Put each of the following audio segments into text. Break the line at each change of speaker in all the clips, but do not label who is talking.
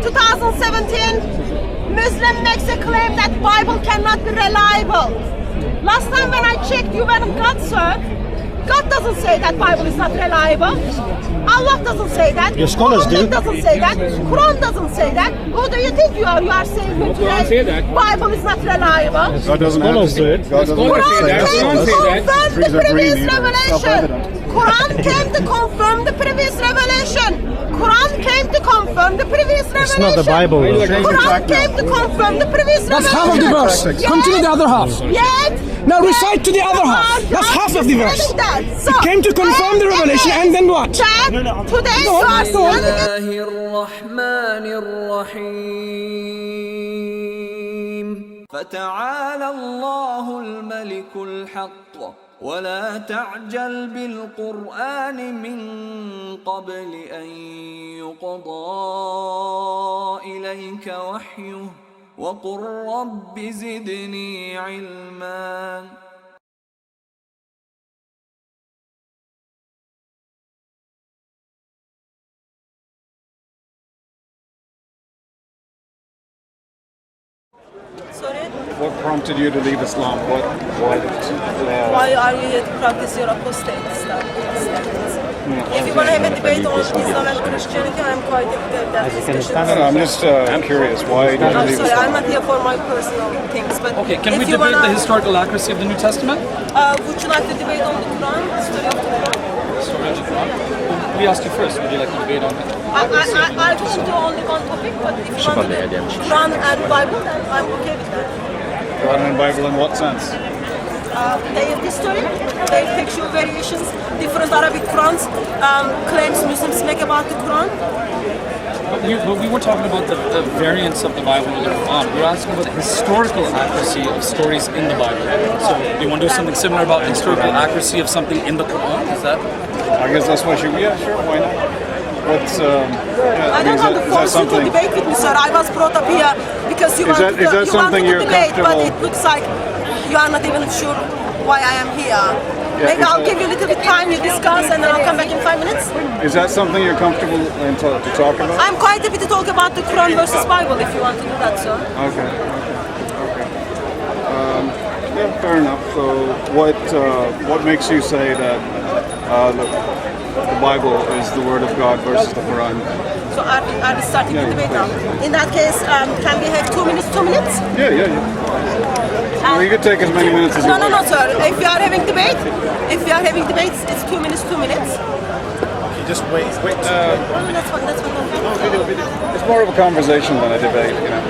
2017, Muslim makes a claim that Bible cannot be reliable. Last time when I checked, you weren't God, sir. God doesn't say that Bible is not reliable. Allah doesn't say that.
Your scholars do.
Doesn't say that. Quran doesn't say that. Who do you think you are? You are saying that Bible is not reliable.
God doesn't have to say it.
Quran came to confirm the previous revelation. Quran came to confirm the previous revelation. Quran came to confirm the previous revelation.
It's not the Bible.
Quran came to confirm the previous revelation.
That's half of the verse. Continue the other half. Now recite to the other half. That's half of the verse.
So,
it came to confirm the revelation and then what?
Today you are
فتعالى الله الملك الحق ولا تعجل بالقرآن من قبل أن يقضى إليك وحيه وقل رب زدني علما.
Sorry?
What prompted you to leave Islam?
Why are you here to practice your apostate stuff? If you want to have a debate on Islam and Christianity, I'm quite interested in that discussion.
I'm just curious. Why did you
I'm
leave
sorry,
Islam?
I'm not here for my personal things. But
okay, can we debate the historical accuracy of the New Testament?
Would you like to debate on the Quran, the story of the Quran?
The story of the Quran? We asked you first. Would you like to debate on it?
I won't do only one topic, but if you want to do Quran and Bible, then I'm okay with that.
Quran and Bible in what sense?
Their history, their textual variations, different Arabic Qurans, claims Muslims make about the Quran.
But we were talking about the variants of the Bible in the Quran. We were asking about the historical accuracy of stories in the Bible. So do you want to do something similar about the historical accuracy of something in the Quran? Is that?
I guess that's what you... Yeah, sure, why not? What's,
I don't want to force you to debate with me, sir. I was brought up here because you want to debate, but it looks like you are not even sure why I am here. Yeah, maybe I'll give you a little bit time, you discuss, and then I'll come back in 5 minutes.
Is that something you're comfortable in to talk about?
I'm quite happy to talk about the Quran versus Bible if you want to do that, sir.
Okay. Yeah, fair enough. So what makes you say that the Bible is the Word of God versus the Quran?
So are we starting the debate now? In that case, can we have 2 minutes, 2 minutes?
Yeah. Well, you can take as many minutes as you want.
No, sir. If you are having debates, it's 2 minutes, 2 minutes.
Just wait.
No, that's fine.
It's more of a conversation than a debate, you know.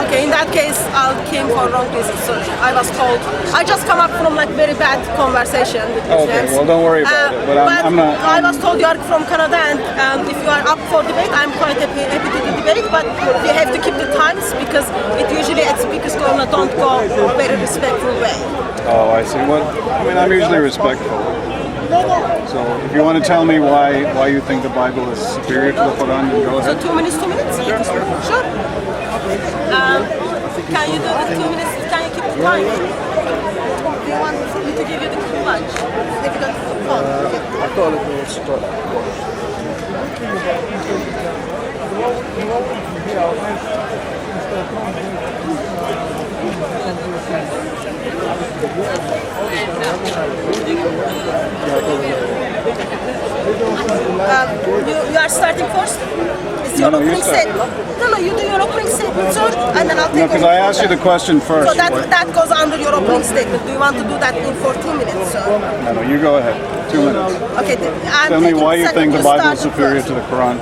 Okay, in that case, I came for wrong reasons. So I was told. I just come up from like very bad conversation with Muslims.
Okay, well, don't worry about it. But I'm not.
I was told you are from Canada, and if you are up for debate, I'm quite happy to do debate. But we have to keep the times because it usually at speakers corner don't go very respectful way.
Oh, I see. Well, I mean, I'm usually respectful. So if you want to tell me why you think the Bible is superior to the Quran, then go ahead.
So 2 minutes, 2 minutes? Sure. Can you do the 2 minutes? Can you keep the time? Do you want me to give you the lunch? If you don't have the phone.
I thought it was start.
You are starting first? It's your opening statement. No, you do your opening statement, sir, and then I'll take over.
No, because I asked you the question first.
So that goes under your opening statement. Do you want to do that for 2 minutes, sir?
No, you go ahead. 2 minutes.
Okay.
Tell me why you think the Bible is superior to the Quran.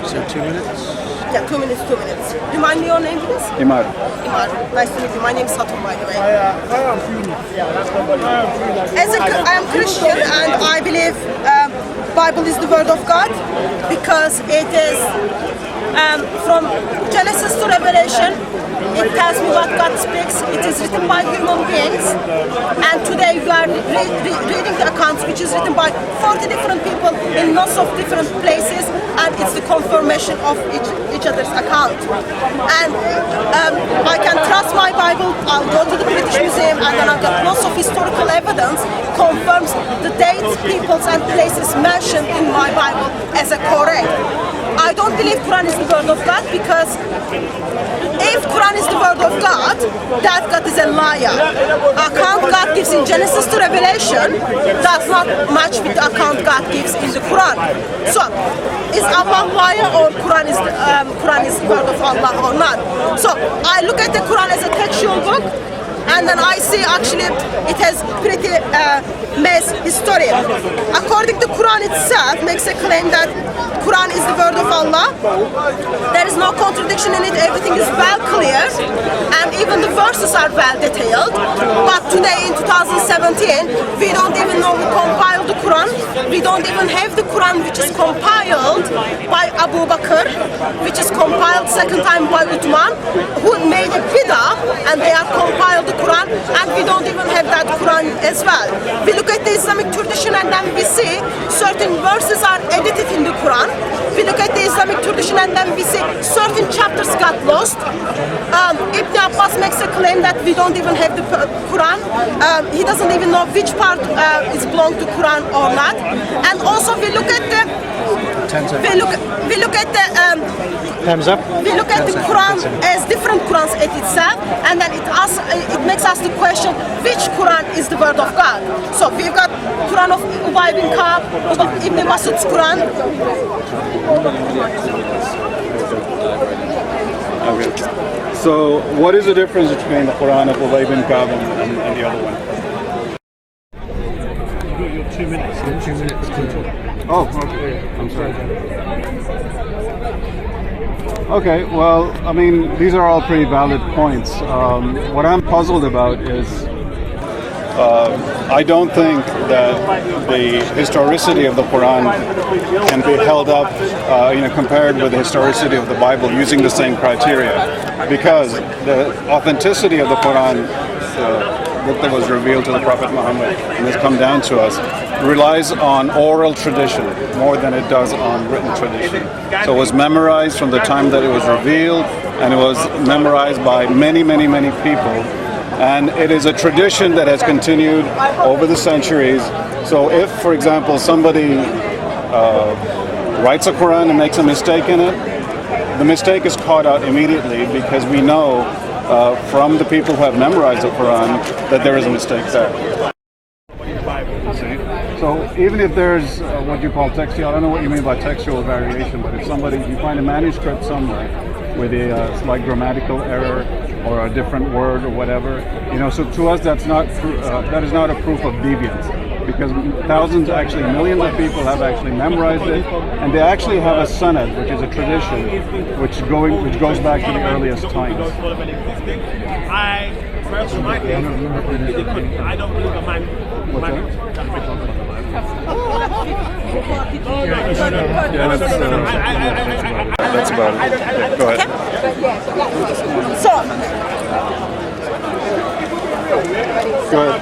So 2 minutes?
Yeah, 2 minutes, 2 minutes. Remind me your name, please?
Imad.
Imad. Nice to meet you. My name is Hatun, by the way. I am Christian and I believe Bible is the word of God because it is from Genesis to Revelation. It tells me what God speaks. It is written by human beings. And today we are reading the accounts which is written by 40 different people in lots of different places. And it's the confirmation of each other's account. And I can trust my Bible. I'll go to the British Museum and then I'll get lots of historical evidence confirms the dates, peoples and places mentioned in my Bible as a correct. I don't believe Quran is the word of God because that God is a liar. Account God gives in Genesis to Revelation does not match with the account God gives in the Quran. So, is Allah liar or Quran is the word of Allah or not? So, I look at the Quran as a textual book, and then I see actually it has pretty mess history. According to Quran itself, makes a claim that Quran is the word of Allah. There is no contradiction in it. Everything is well clear, and even the verses are well detailed. But today in 2017, we don't even know who compiled the Quran. We don't even have the Quran which is compiled by Abu Bakr, which is compiled second time by Uthman, who made a bid'ah, and they are compiled the Quran, and we don't even have that Quran as well. We look at the Islamic tradition, and then we see certain verses are edited in the Quran. We look at the Islamic tradition, and then we see certain chapters got lost. Ibn Abbas makes a claim that we don't even have the Quran. He doesn't even know which part is belong to Quran or not. And also we look at the we look at the
Time's up.
we look at the Quran as different Qurans at itself, and then it makes us the question which Quran is the word of God. So we've got Quran of Ubay bin Ka'b, Ibn Masud's Quran.
Okay. So, what is the difference between the Quran of Ubay bin Ka'b and the other one?
Your 2 minutes. 2 minutes.
Oh, okay. I'm sorry. Okay, well, I mean, these are all pretty valid points. What I'm puzzled about is I don't think that the historicity of the Quran can be held up, compared with the historicity of the Bible using the same criteria, because the authenticity of the Quran, the book that was revealed to the Prophet Muhammad and has come down to us, relies on oral tradition more than it does on written tradition. So it was memorized from the time that it was revealed, and it was memorized by many, many, many people. And it is a tradition that has continued over the centuries. So if, for example, somebody writes a Quran and makes a mistake in it, the mistake is caught out immediately, because we know from the people who have memorized the Quran that there is a mistake there. So even if there's what you call textual, I don't know what you mean by textual variation, but if you find a manuscript somewhere with a slight grammatical error or a different word or whatever, so to us that is not a proof of deviance, because thousands, actually millions of people have actually memorized it, and they actually have a sanad, which is a tradition which goes back to the earliest times.
I don't believe a man.
That's about it. Yeah, go ahead.
So,
Go ahead.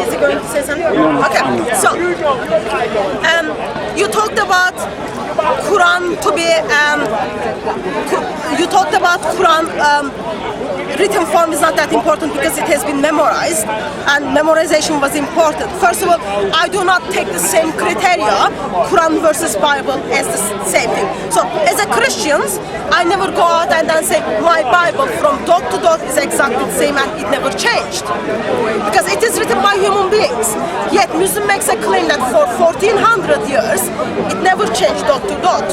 is he going to say something? Okay, so you talked about Quran to be you talked about Quran written form is not that important because it has been memorized, and memorization was important. First of all, I do not take the same criteria, Quran versus Bible, as the same thing. So as a Christian, I never go out and then say my Bible from dot to dot is exactly the same and it never changed, because it is written by human beings. Yet Muslim makes a claim that for 1400 years it never changed dot to dot.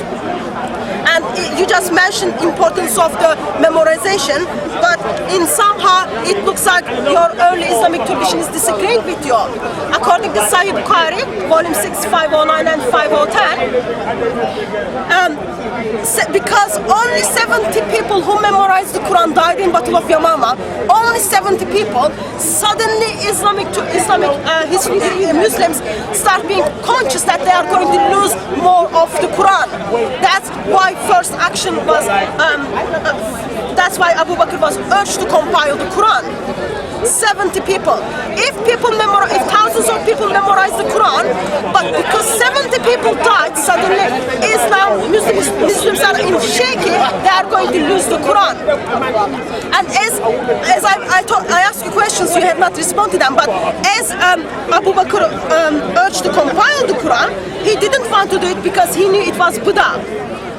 And you just mentioned importance of the memorization, but in somehow it looks like your early Islamic tradition is disagreeing with you. According to Sahih Bukhari, volume 6, 509 and 510, because only 70 people who memorized the Quran died in Battle of Yamama, only 70 people, suddenly Muslims start being conscious that they are going to lose more of the Quran. That's why first action was, that's why Abu Bakr was urged to compile the Quran. 70 people. If thousands of people memorize the Quran, but because 70 people died, suddenly Islam, Muslims are in shaky, they are going to lose the Quran. And as I asked you questions, you have not responded to them, but as Abu Bakr urged to compile the Quran, he didn't want to do it because he knew it was Buddha.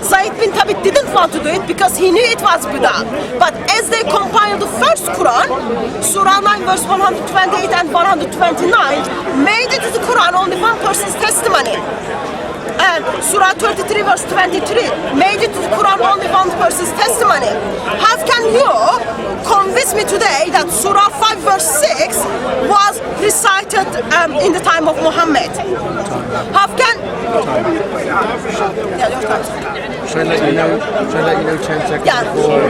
Zayd bin Thabit didn't want to do it because he knew it was Buddha. But as they compiled the first Quran, Surah 9 verse 128 and 129 made it to the Quran only one person's testimony. And Surah 33 verse 23 made it to the Quran only one person's testimony. How can you convince me today that Surah 5 verse 6 was recited in the time of Muhammad? How can... Yeah, your time.
Should I let you know 10 seconds
Yeah,
before?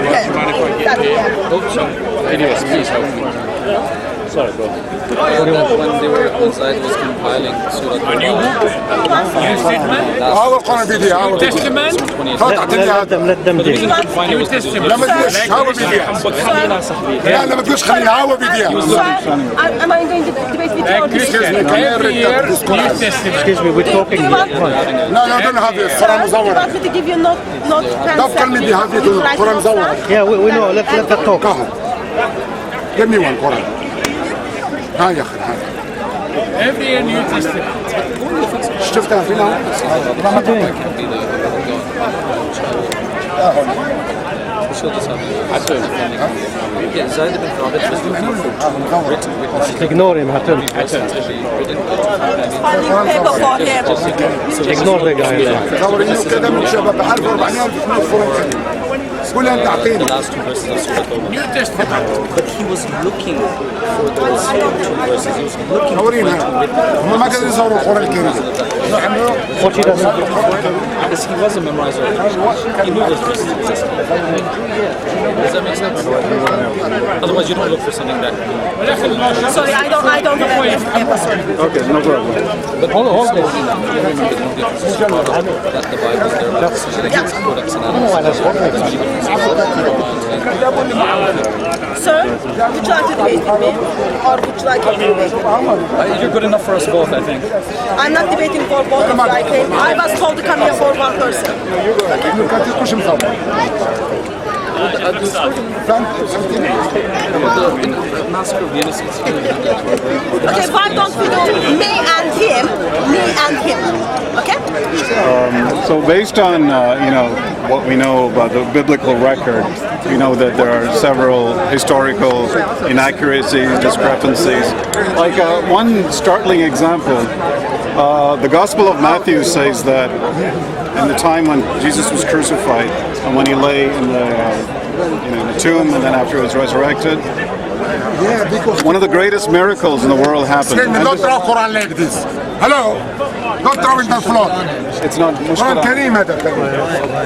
Anyways, please help me.
Sorry, bro.
When Zayd was compiling Surah
هذا القرآن بيدي هذا
Testament? Let them do.
لا ما تقولش هذا بيديها لا لا ما تقولش خليها هذا بيديها
Am I going to debate with you or
Every year, New Testament. Excuse me, we're talking here.
لا لا don't have this قرآن
You
مزور
want me to give you not
Don't tell me they have it قرآن مزور
Yeah, we know. Let them talk.
Give me one قرآن ها يا أخي هذا
Every year, New Testament.
شفتها فينا
Zayd bin Thabit was
Ignore him, Hatun.
paper for him?
Ignore the guy.
تصور إنه كذا من شباب 1400 فلوس قول أنت أعطيني
last two verses of Surah Tawbah.
New Testament.
But he was looking for those two verses. He was looking
صورينها هم ما قدروا يصوروا القرآن الكريم
What he doesn't.
because he was a memorizer. He knew those verses existed. Does that make sense? Otherwise, you don't look for something that.
Sorry, I don't have paper, sorry.
Okay, no problem.
But hold on. That the Bible is there. That's Codex and
Sir, would you like to debate with me? Or would you like to debate with me?
You're good enough for us both, I think.
I'm not debating for both of you. I was told to come here for one person.
كاتبوش مصور
The massacre of the innocents.
Okay, why don't we do me and him, okay?
So based on what we know about the biblical record, we know that there are several historical inaccuracies, discrepancies. Like one startling example, the Gospel of Matthew says that in the time when Jesus was crucified and when he lay in the tomb and then after he was resurrected, one of the greatest miracles in the world happened. And
don't throw Quran like this hello don't throw it on the floor
it's not
قرآن كريم هذا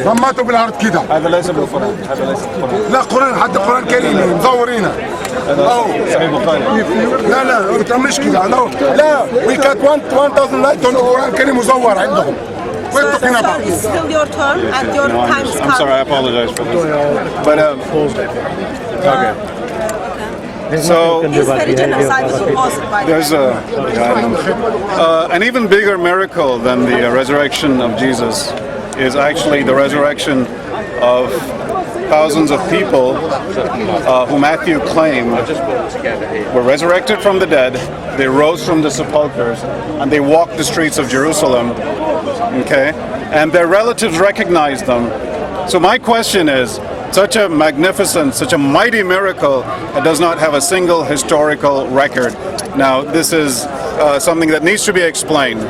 ما ماتوا بالأرض كده
هذا ليس بالقرآن هذا ليس بالقرآن
لا قرآن حتى قرآن كريم مزورينه لا لا انت مش كده لا we got 1000 light on القرآن الكريم مزور عندهم
Sir, it's still your turn and your time is
I'm sorry, I apologize for this. But okay. So
It's very generous. I was opposed by
there's an even bigger miracle than the resurrection of Jesus is actually the resurrection of thousands of people who Matthew claimed were resurrected from the dead. They rose from the sepulchres and they walked the streets of Jerusalem. Okay, and their relatives recognized them. So my question is, such a magnificent, such a mighty miracle that does not have a single historical record. Now, this is something that needs to be explained.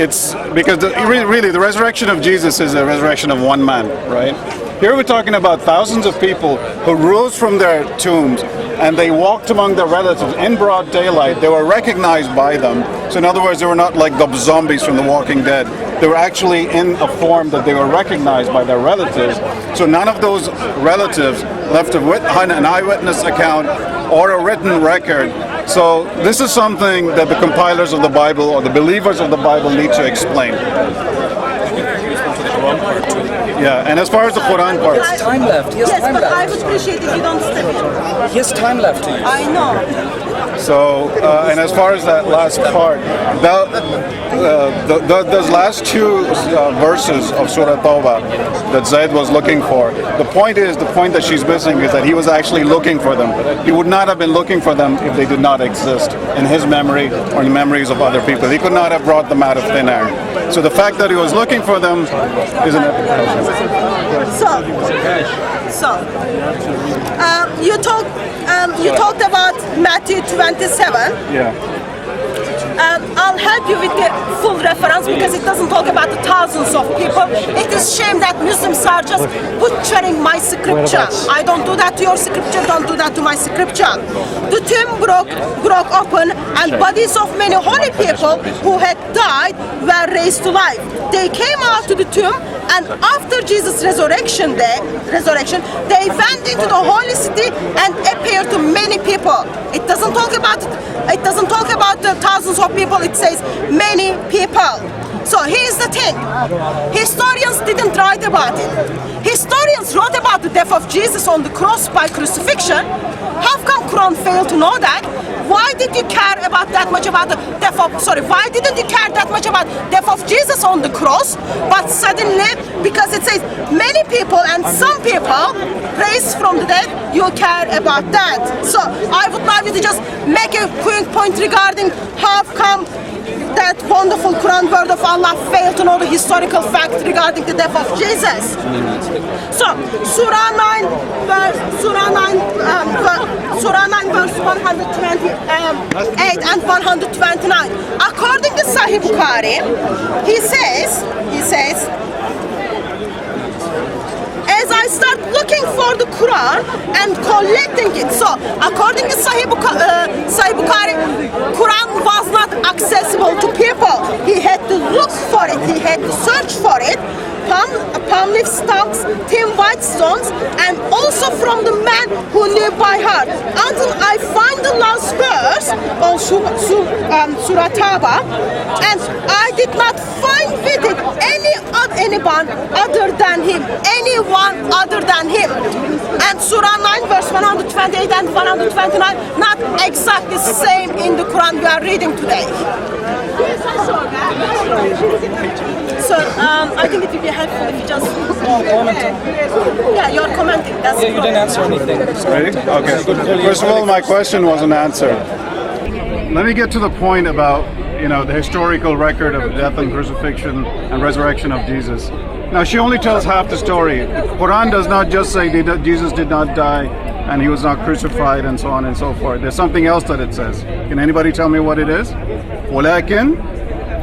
It's because really the resurrection of Jesus is a resurrection of one man, right? Here we're talking about thousands of people who rose from their tombs and they walked among their relatives in broad daylight. They were recognized by them. So in other words, they were not like the zombies from The Walking Dead. They were actually in a form that they were recognized by their relatives. So none of those relatives left an eyewitness account or a written record. So this is something that the compilers of the Bible or the believers of the Bible need to explain. Yeah, and as far as the Quran part,
He has time left. He has
Yes,
time
but I
left.
would appreciate if you don't step in.
He has time left to you.
I know.
so, and as far as that last part, those last two verses of Surah Tawbah that Zayd was looking for, the point that she's missing is that he was actually looking for them. He would not have been looking for them if they did not exist in his memory or in the memories of other people. He could not have brought them out of thin air. So the fact that he was looking for them isn't it?
You talked about Matthew 27.
Yeah.
I'll help you with the full reference because it doesn't talk about the thousands of people. It is shame that Muslims are just butchering my scripture. I don't do that to your scripture, don't do that to my scripture. The tomb broke open and bodies of many holy people who had died were raised to life. They came out to the tomb and after Jesus' resurrection, they went into the holy city and appeared to many people. It doesn't talk about the thousands of people, it says many people. So here's the thing. Historians didn't write about it. Historians wrote about the death of Jesus on the cross by crucifixion. How come Quran failed to know that? Why did you care about that much about the death of, why didn't you care that much about death of Jesus on the cross? But suddenly, because it says many people and some people raised from the dead, you care about that. So I would like you to just make a quick point regarding how come that wonderful Quran word of Allah failed to know the historical fact regarding the death of Jesus. So Surah 9 verse 128 and 129. According to Sahih Bukhari, he says, as I start looking for the Quran and collecting it. So, according to Sahih Bukhari, Quran was not accessible to people. He had to look for it. He had to search for it. Palm leaf stalks, thin white stones, and also from the man who knew by heart. Until I find the last verse on Surah Tawbah, and I did not find with it anyone other than him. Anyone other than him. And Surah 9 verse 128 and 129 not exactly the same in the Quran we are reading today. So I think it would be helpful if you just you're commenting. That's
Yeah, you didn't answer anything.
Ready? Okay. First of all, my question wasn't answered. Let me get to the point about the historical record of the death and crucifixion and resurrection of Jesus. Now, she only tells half the story. Quran does not just say Jesus did not die and he was not crucified and so on and so forth. There's something else that it says. Can anybody tell me what it is? وَلَكِنْ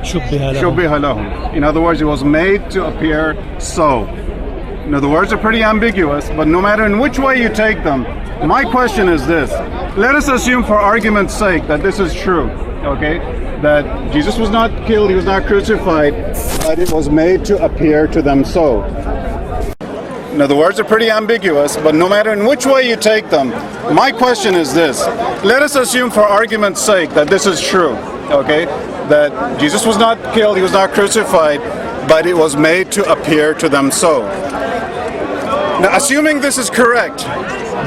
شُبِّهَ لَهُمْ. In other words, it was made to appear so. Now, the words are pretty ambiguous, but no matter in which way you take them, my question is this. Let us assume for argument's sake that this is true, okay? That Jesus was not killed, he was not crucified, but it was made to appear to them so. Now, the words are pretty ambiguous, but no matter in which way you take them, my question is this. Let us assume for argument's sake that this is true, okay? That Jesus was not killed, he was not crucified, but it was made to appear to them so. Now, assuming this is correct,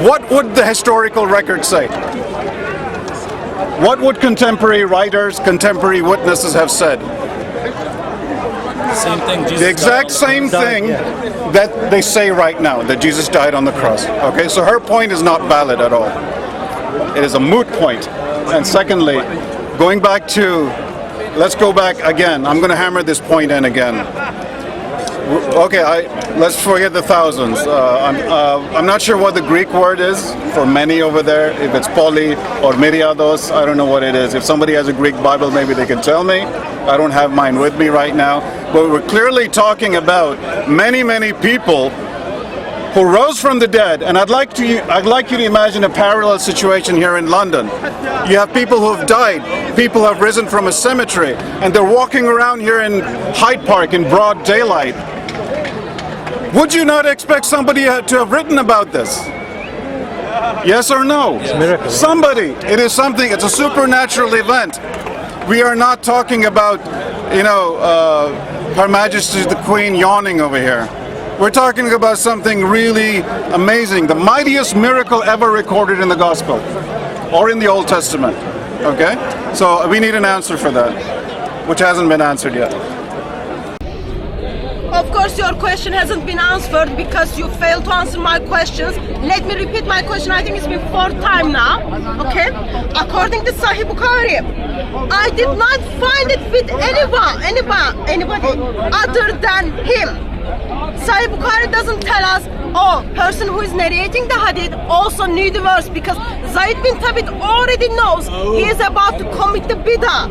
what would the historical record say? What would contemporary writers, contemporary witnesses have said?
Same thing. Jesus
The exact same thing that they say right now, that Jesus died on the cross. Okay, so her point is not valid at all. It is a moot point. And secondly, going back to, let's go back again. I'm going to hammer this point in again. Okay, let's forget the thousands. I'm not sure what the Greek word is for many over there. If it's poly or myriados, I don't know what it is. If somebody has a Greek Bible, maybe they can tell me. I don't have mine with me right now. But we're clearly talking about many, many people who rose from the dead. And I'd like you to imagine a parallel situation here in London. You have people who have died, people who have risen from a cemetery, and they're walking around here in Hyde Park in broad daylight. Would you not expect somebody to have written about this? Yes or no? Yes. Somebody. It is something. It's a supernatural event. We are not talking about, Her Majesty the Queen yawning over here. We're talking about something really amazing, the mightiest miracle ever recorded in the Gospel or in the Old Testament. Okay? So we need an answer for that, which hasn't been answered yet.
Of course, your question hasn't been answered because you failed to answer my questions. Let me repeat my question. I think it's been 4th time now. Okay? According to Sahih Bukhari, I did not find it with anybody other than him. Sahih Bukhari doesn't tell us, oh, person who is narrating the hadith also knew the verse, because Zayd bin Thabit already knows he is about to commit the bid'ah.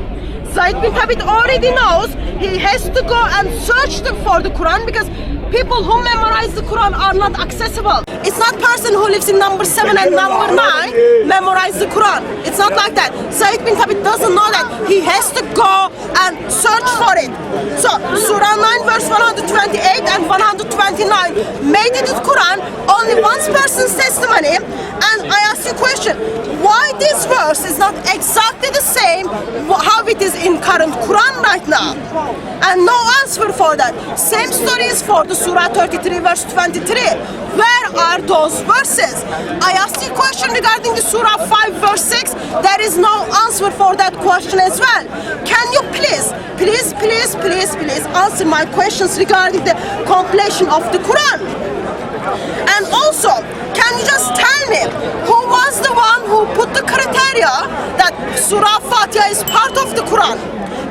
Zayd bin Thabit already knows he has to go and search for the Quran, because people who memorize the Quran are not accessible. It's not person who lives in number 7 and number 9 memorize the Quran. It's not like that. Zayd bin Thabit doesn't know that. He has to go and search for it. So Surah 9 verse 128 and 129 made it in Quran, only one person's testimony. And I ask you a question, why this verse is not exactly the same how it is in current Quran right now? And no answer for that. Same story is for the Surah 33 verse 23. Where are those verses? I asked you a question regarding the Surah 5 verse 6. There is no answer for that question as well. Can you please answer my questions regarding the completion of the Quran? And also, can you just tell me who was the one who put the criteria that Surah Fatiha is part of the Quran?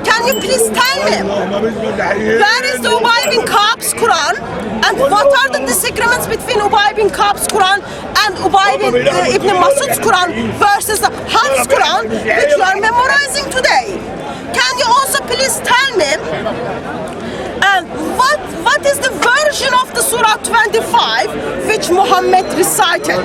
Can you please tell me where is the Ubay bin Ka'b's Quran, and what are the disagreements between Ubay bin Ka'b's Quran and Ubay bin Ibn Masud's Quran versus the Hafs Quran which you are memorizing today? Can you also please tell me what is the version of the Surah 25 which Muhammad recited?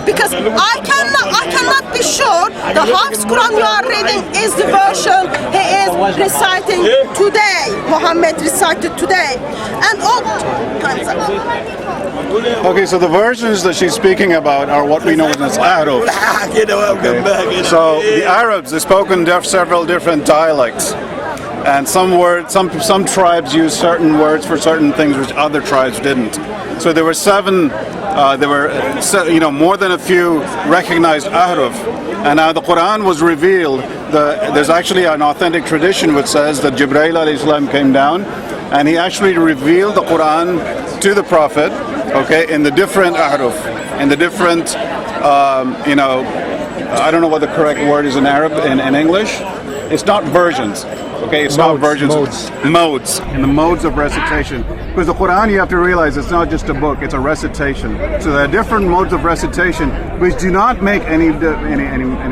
Because I cannot be sure the Hafs Quran you are reading is the version he is reciting today. Muhammad recited today. And all
Okay, so the versions that she's speaking about are what we know as Arabs. Okay. So the Arabs, they spoke in several different dialects. And some tribes use certain words for certain things which other tribes didn't. So there were more than a few recognized ahruf. And now the Quran was revealed. There's actually an authentic tradition which says that Jibreel alayhi salam came down and he actually revealed the Quran to the Prophet, okay, in the different ahruf, in the different, I don't know what the correct word is in Arab, in English. It's not versions. Okay, it's not versions. Modes. In the modes of recitation. Because the Quran, you have to realize, it's not just a book, it's a recitation. So there are different modes of recitation which do not make any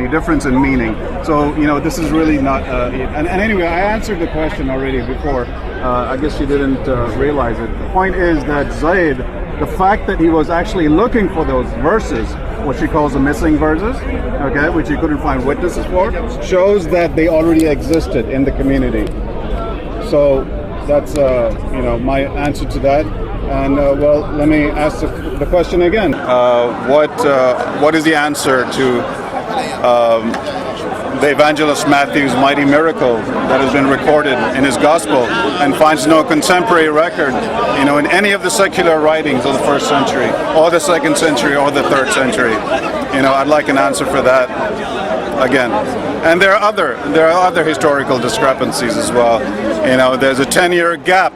difference in meaning. So, this is really not... and anyway, I answered the question already before. I guess you didn't realize it. The point is that Zayd, the fact that he was actually looking for those verses, what she calls the missing verses, okay, which he couldn't find witnesses for, shows that they already existed in the community. So that's my answer to that. And let me ask the question again. What is the answer to the evangelist Matthew's mighty miracle that has been recorded in his gospel and finds no contemporary record, in any of the secular writings of the 1st century, or the 2nd century, or the 3rd century? I'd like an answer for that again. And there are other historical discrepancies as well. There's a 10-year gap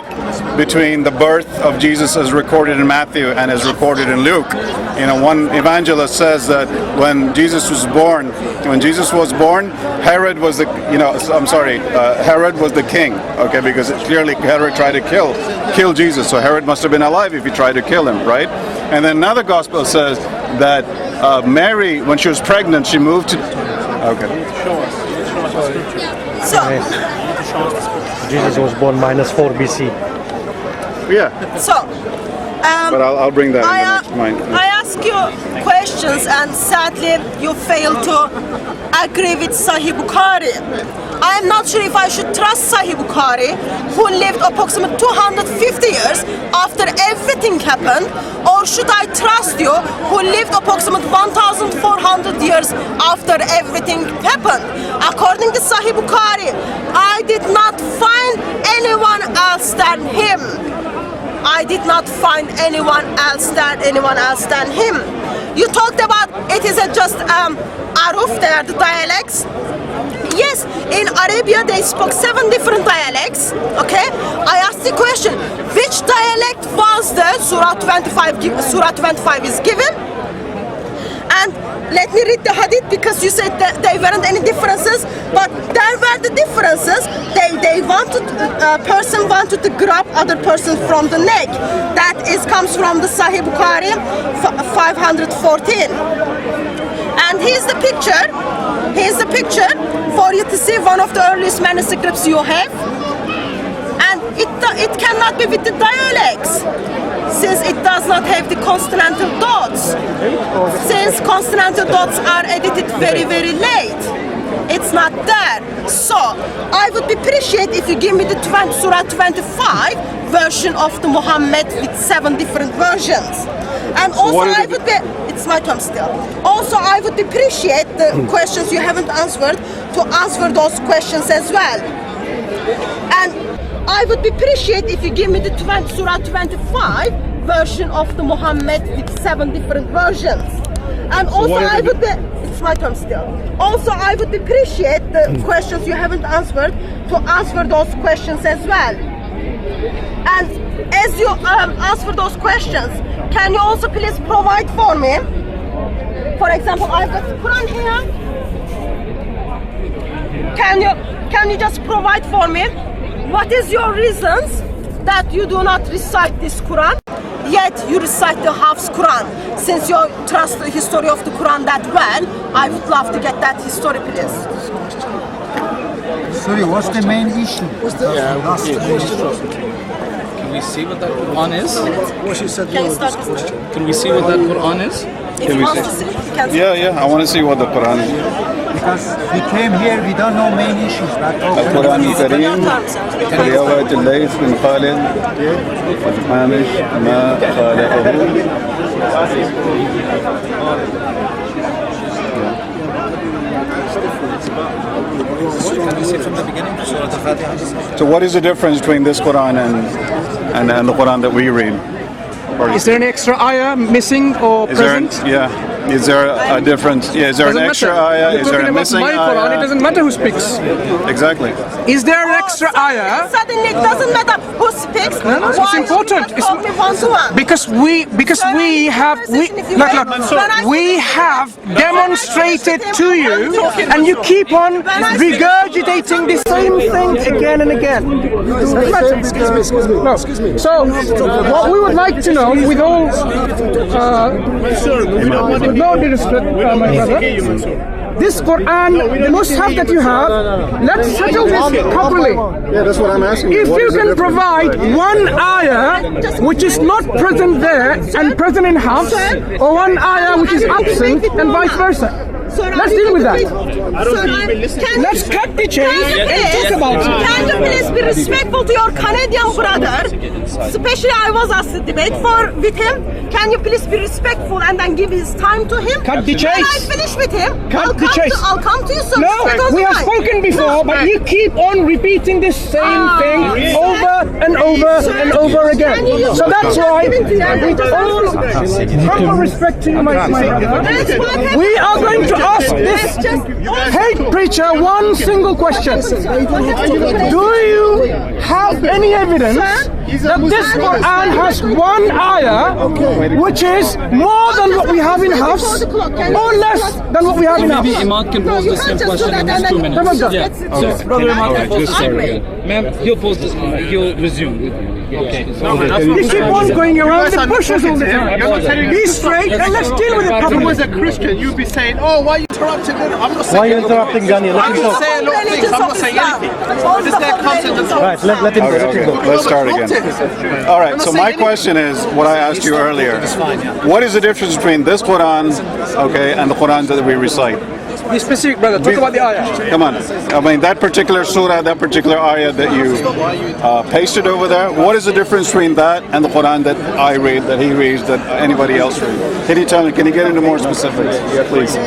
between the birth of Jesus as recorded in Matthew and as recorded in Luke. One evangelist says that when Jesus was born, Herod was Herod was the king, okay, because clearly Herod tried to kill Jesus, so Herod must have been alive if he tried to kill him, right? And then another gospel says that Mary, when she was pregnant, she moved to... Okay.
So,
Jesus was born -4 BC.
Yeah.
So,
but I'll bring that in the next mind.
I ask you questions and sadly you fail to agree with Sahih Bukhari. I am not sure if I should trust Sahih Bukhari, who lived approximately 250 years after everything happened, or should I trust you, who lived approximately 1,400 years after everything happened? According to Sahih Bukhari, I did not find anyone else than him. I did not find anyone else than him. You talked about it is just aruf, they are the dialects. Yes, in Arabia they spoke 7 different dialects. Okay, I asked the question, which dialect was the Surah 25? Surah 25 is given. And let me read the hadith, because you said that there weren't any differences, but there were the differences. They wanted, a person wanted to grab other person from the neck. That comes from the Sahih Bukhari 514. And here's the picture. Here's the picture for you to see one of the earliest manuscripts you have. And it cannot be with the dialects, since it does not have the consonantal dots. Since consonantal dots are edited very, very late, it's not there. So I would appreciate if you give me the Surah 25 version of the Muhammad with 7 different versions. And also I would be, it's my turn still. Also I would appreciate the questions you haven't answered to answer those questions as well. And I would appreciate if you give me the Surah 25 version of the Muhammad with 7 different versions. And also I would be, it's my turn still. Also I would appreciate the questions you haven't answered to answer those questions as well. And as you answer those questions, can you also please provide for me, for example, I've got the Quran here. Can you just provide for me, what is your reasons that you do not recite this Quran, yet you recite the Hafs Quran? Since you trust the history of the Quran that well, I would love to get that history, please.
Sorry, what's the main issue?
Can we see what that Quran is?
Can you start this question?
Can we see what that Quran is?
If you want to see, you can see.
Yeah, I want to see what the Quran is.
Because we came here, we don't know main issues.
القرآن الكريم في رواية الليث بن خالد الحامش ما خالقه. So what is the difference between this Quran and the Quran that we read?
Is there an extra ayah missing or present?
Is there a difference? Yeah, is there an extra ayah? Is there a missing
my Quran,
ayah?
it doesn't matter who speaks.
Exactly.
Is there an extra ayah?
Suddenly it doesn't matter who speaks.
No, it's important. Because we have demonstrated to you, and you keep on regurgitating the same thing again and again. Excuse me. No. So what we would like to know, with all with no disrespect, my brother, this Quran, the Mus'haf that you have, let's settle this properly.
Yeah, that's what I'm asking.
If you can provide one ayah which is not present there and present in Hafs, or one ayah which is absent and vice versa. Let's deal with that. Let's cut the chase and talk about it.
Can you please be respectful to your Canadian brother? Especially I was asked to debate with him. Can you please be respectful and then give his time to him?
Cut the chase.
When I finish with him, I'll come to you soon.
No, we have spoken before, but you keep on repeating this same thing over and over and over again. So that's why, with all proper respect to my brother, we are going to ask this hate preacher one single question. Do you have any evidence that this Quran has one ayah which is more than what we have in Hafs or less than what we have in Hafs?
Maybe Imad can pose the same question in his 2 minutes. Yeah. So, Brother Imad can pose the same question. Ma'am, he'll pose this. He'll resume. Okay.
You keep on going around the bushes all the time. Be straight and let's deal with it properly.
As a Christian, you'd be saying, "Oh, why are you interrupting?" I'm not saying.
Why are you interrupting Daniel? Let
I'm
him
not
talk.
saying a lot of things. I'm not saying anything. Just their content and
Right, let him
Okay,
go.
let's start again. All right, so my question is what I asked you earlier. What is the difference between this Quran, okay, and the Quran that we recite?
Be specific, brother. Talk about the ayah.
Come on. I mean, that particular surah, that particular ayah that you pasted over there, what is the difference between that and the Quran that I read, that he reads, that anybody else reads? Can you tell me, can you get into more specifics, please?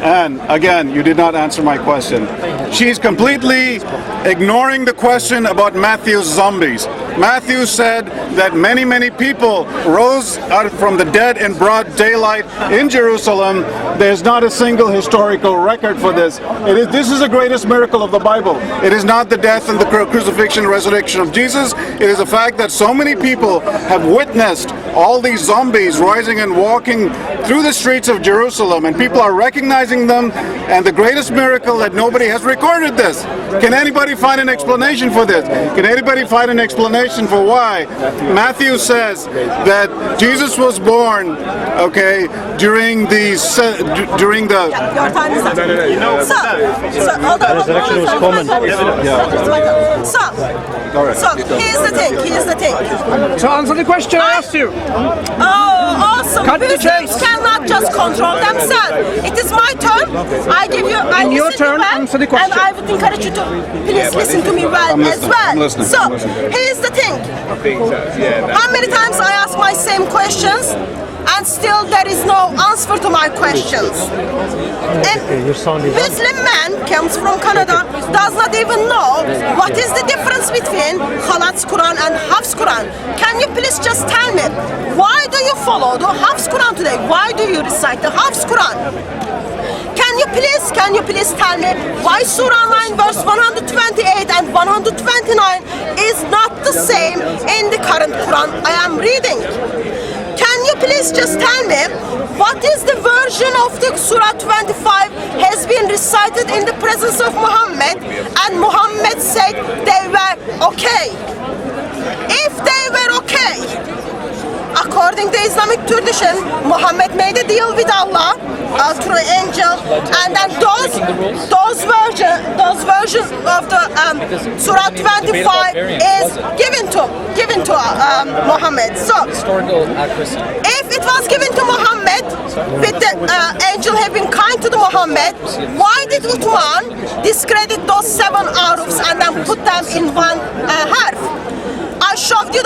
And again, you did not answer my question. she's completely ignoring the question about Matthew's zombies. Matthew said that many people rose out from the dead in broad daylight in Jerusalem. There's not a single historical record for this. This is the greatest miracle of the Bible. It is not the death and the crucifixion and resurrection of Jesus. It is the fact that so many people have witnessed all these zombies rising and walking through the streets of Jerusalem, and people are recognizing them, and the greatest miracle that nobody has recorded this. Can anybody find an explanation for this? Can anybody find an explanation for why Matthew says that Jesus was born, okay, during the
Your time is up. So, hold on.
Resurrection was common.
So, here's the thing.
So answer the question I asked you.
Oh, awesome.
Cut the
Muslims
chase.
cannot just control themselves. It is my turn. I give you. I
In your
listen
turn,
well,
answer the question.
And I would encourage you to please listen to me well as well.
I'm listening.
So, here's the thing. How many times I ask my same questions, and still there is no answer to my questions. And Muslim man comes from Canada, does not even know what is the difference between Khalat's Quran and Hafs Quran. Can you please just tell me, why do you follow the Hafs Quran today? Why do you recite the Hafs Quran? Can you please tell me why Surah 9 verse 128 and 129 is not the same in the current Quran I am reading? Can you please just tell me what is the version of the Surah 25 has been recited in the presence of Muhammad, and Muhammad said they were okay? If they were okay, according to Islamic tradition, Muhammad made a deal with Allah through an angel, and then those versions of the Surah 25 is given to Muhammad. So, if it was given to Muhammad, with the angel having kind to the Muhammad, why did Uthman discredit those 7 arufs and then put them in one harf? I showed you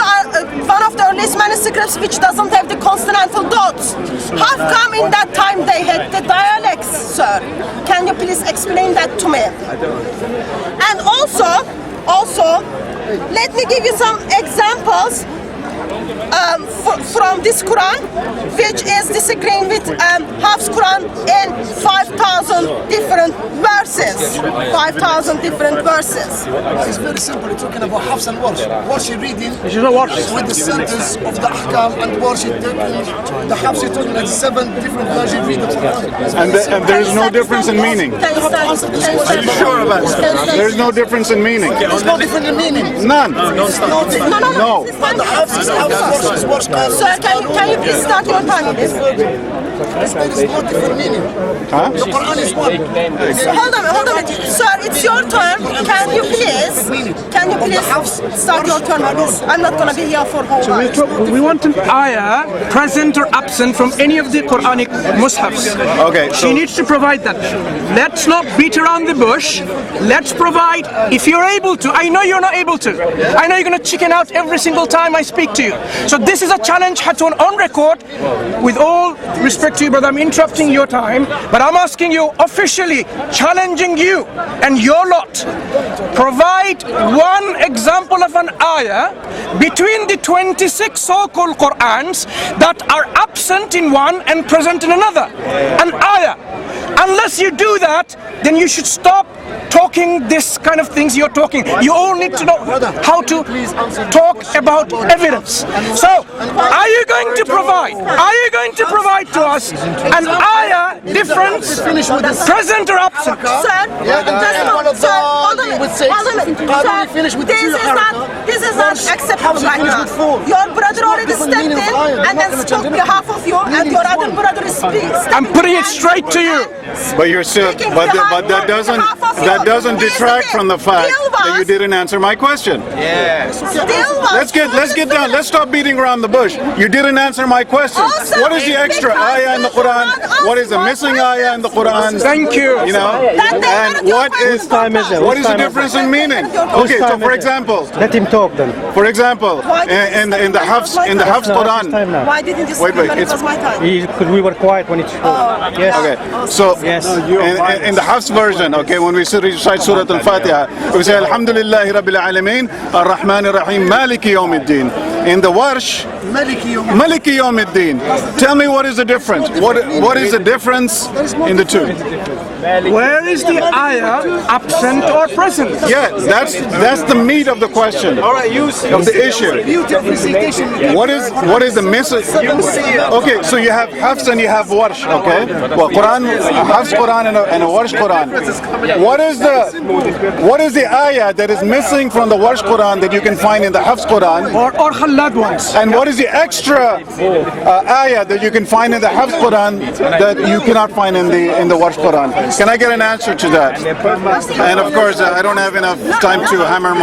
one of the earliest manuscripts which doesn't have the consonantal dots. How come in that time they had the dialects, sir? Can you please explain that to me? And also, let me give you some examples from this Quran, which is disagreeing with Hafs Quran in 5,000 different verses. 5,000 different verses.
It's very simple. You're talking about Hafs and Warsh. Warsh you're reading
with
the sentence of the Ahkam, and Warsh you're taking the Hafs you're talking about 7 different versions read the Quran.
And there is no difference in meaning. Are you sure about that? There is no difference in meaning.
There's no difference in meaning.
None.
No.
The Hafs is Hafs, Warsh is Warsh.
Sir, can you please start your time?
There is no different meaning. The Quran is one.
Hold on. Sir, it's your turn. Can you please start your turn on this? I'm not going to be here for whole life.
We want an ayah present or absent from any of the Quranic mushafs.
Okay,
She needs to provide that. Let's not beat around the bush. Let's provide, if you're able to. I know you're not able to. I know you're going to chicken out every single time I speak to you. So this is a challenge, Hatun, on record. With all respect to you, brother, I'm interrupting your time, but I'm asking you officially, challenging you and your lot. Provide one example of an ayah between the 26 so-called Qur'ans that are absent in one and present in another. An ayah. Unless you do that, then you should stop talking this kind of things you're talking. You all need to know how to talk about evidence. So, are you going to provide to us an ayah difference, present or absent?
Sir, hold on a minute. This is not acceptable right now. Your brother already stepped in and then spoke behalf of you, and your other brother is speaking.
I'm putting it straight to you.
But you're still, but that doesn't detract from the fact that you didn't answer my question. Let's get down. Let's stop beating around the bush. You didn't answer my question. What is the extra ayah in the Quran? What is the missing ayah in the Quran?
Thank you.
You know, and what is the difference in meaning? Okay, so for example,
Let him talk then.
for example, in the Hafs Quran,
time now.
Why didn't you
Wait,
scream when it
it's-
was my time?
Because we were quiet when it's yes.
Okay, so
Yes.
in the Hafs version, okay, when we recite Surah Al-Fatiha, we say Alhamdulillahi Rabbil Alameen, Ar-Rahman Ar-Rahim, Maliki Yawmiddin. In the Warsh, Maliki Yawmiddin. Tell me what is the difference? What is the difference in the two?
Where is the ayah absent or present?
Yeah, that's the meat of the question. All right, of the issue. What is the message? Okay, so you have Hafs and you have Warsh. Okay, well, Quran, Hafs Quran and a Warsh Quran. What is the ayah that is missing from the Warsh Quran that you can find in the Hafs Quran?
Or Khalad ones?
And what is the extra ayah that you can find in the Hafs Quran that you cannot find in the Warsh Quran? Can I get an answer to that? And of course, I don't have enough time to hammer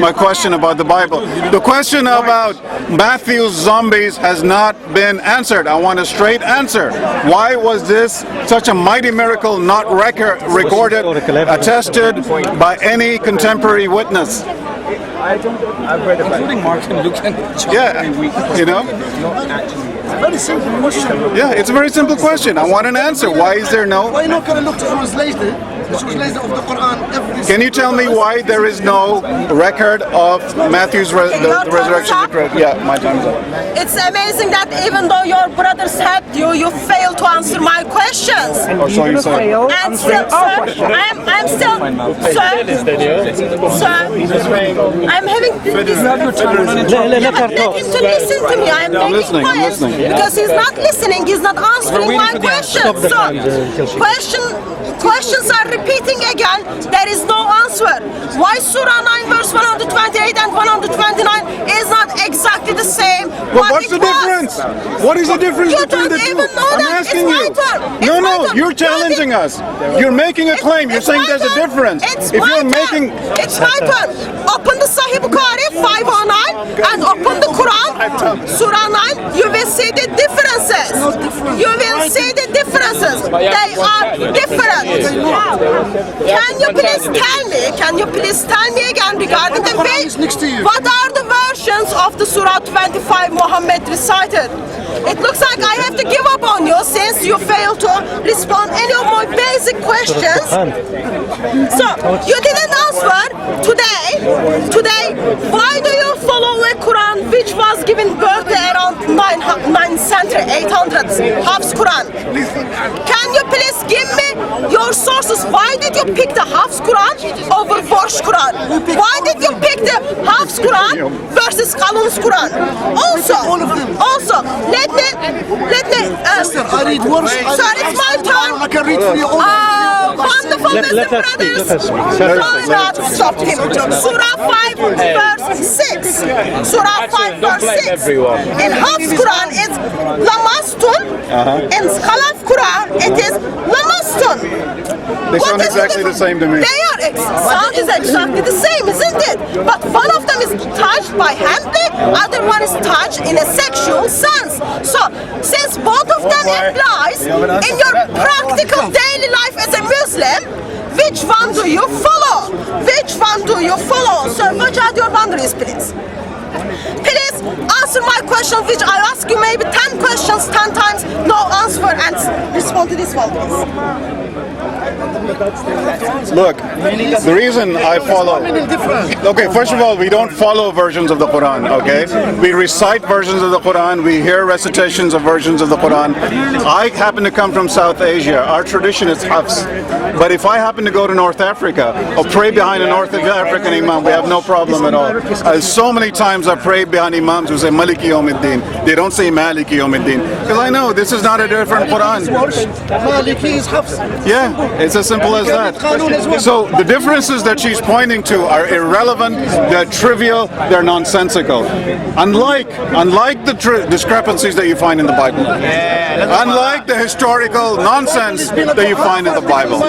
my question about the Bible. The question about Matthew's zombies has not been answered. I want a straight answer. Why was this such a mighty miracle not recorded, attested by any contemporary witness?
Including Mark and Luke and John.
Yeah, you know?
Very simple question.
Yeah, it's a very simple question. I want an answer. Why is there no?
Why not look to translate it? The translation of the Quran every
Can you tell me why there is no record of Matthew's the resurrection? Yeah, my time's up.
It's amazing that even though your brothers helped you, you failed to answer my questions.
Or so you say.
And still, sir, I'm still, sir, I'm having let him to listen to me. I'm making quiet because he's not listening. He's not answering my questions. So, questions are repeating again. There is no answer. Why Surah 9 verse 128 and 129 is not exactly the same?
Well, what's the difference? What is the difference
You
between the
don't
two?
even know
I'm
that.
asking
It's
you.
my turn. It's
No,
my
no,
turn.
you're challenging us. You're making a claim. You're saying there's a difference.
It's
If
my
you're
turn.
making
It's my turn. Open the Sahih Bukhari 509 and open the Quran Surah 9. You will see the differences. You will see the differences. They are different. Can you please tell me again regarding the way? What are the versions of the Surah 25 Muhammad recited? It looks like I have to give up on you since you failed to respond any of my basic questions. So you didn't answer today. Why do you follow a Quran which was given birth around 9th century, 800s, Hafs Quran? Can you please give me your sources? Why did you pick the Hafs Quran over Warsh Quran? Why did you pick the Hafs Quran versus Qalun's Quran? Also, let me.
I read words.
Sir, it's my turn.
I can read for you all.
Wonderful, Mr. Brothers. Do not stop him. Surah 5 verse 6. Surah 5 verse 6. In Hafs Quran it's Lamastun. In Khalaf Quran it is Lamastun.
They sound exactly the same to me.
Sound is exactly the same, isn't it? But one of them is touched by handling, other one is touched in a sexual sense. So, since both of them implies in your practical daily life as a Muslim, which one do you follow? Which one do you follow? So, which are your boundaries, please? Please answer my question, which I ask you maybe 10 questions, 10 times, no answer, and respond to this one, please.
Look, the reason I follow. Okay, first of all, we don't follow versions of the Quran, okay? We recite versions of the Quran, we hear recitations of versions of the Quran. I happen to come from South Asia. Our tradition is Hafs. But if I happen to go to North Africa or pray behind a North African imam, we have no problem at all. So many times I pray behind imams who say Maliki Yawmiddin. They don't say Maliki Yawmiddin. Because I know this is not a different Quran.
Maliki is Hafs.
Yeah, it's as simple as that. So the differences that she's pointing to are irrelevant, they're trivial, they're nonsensical. Unlike the discrepancies that you find in the Bible. Unlike the historical nonsense that you find in the Bible.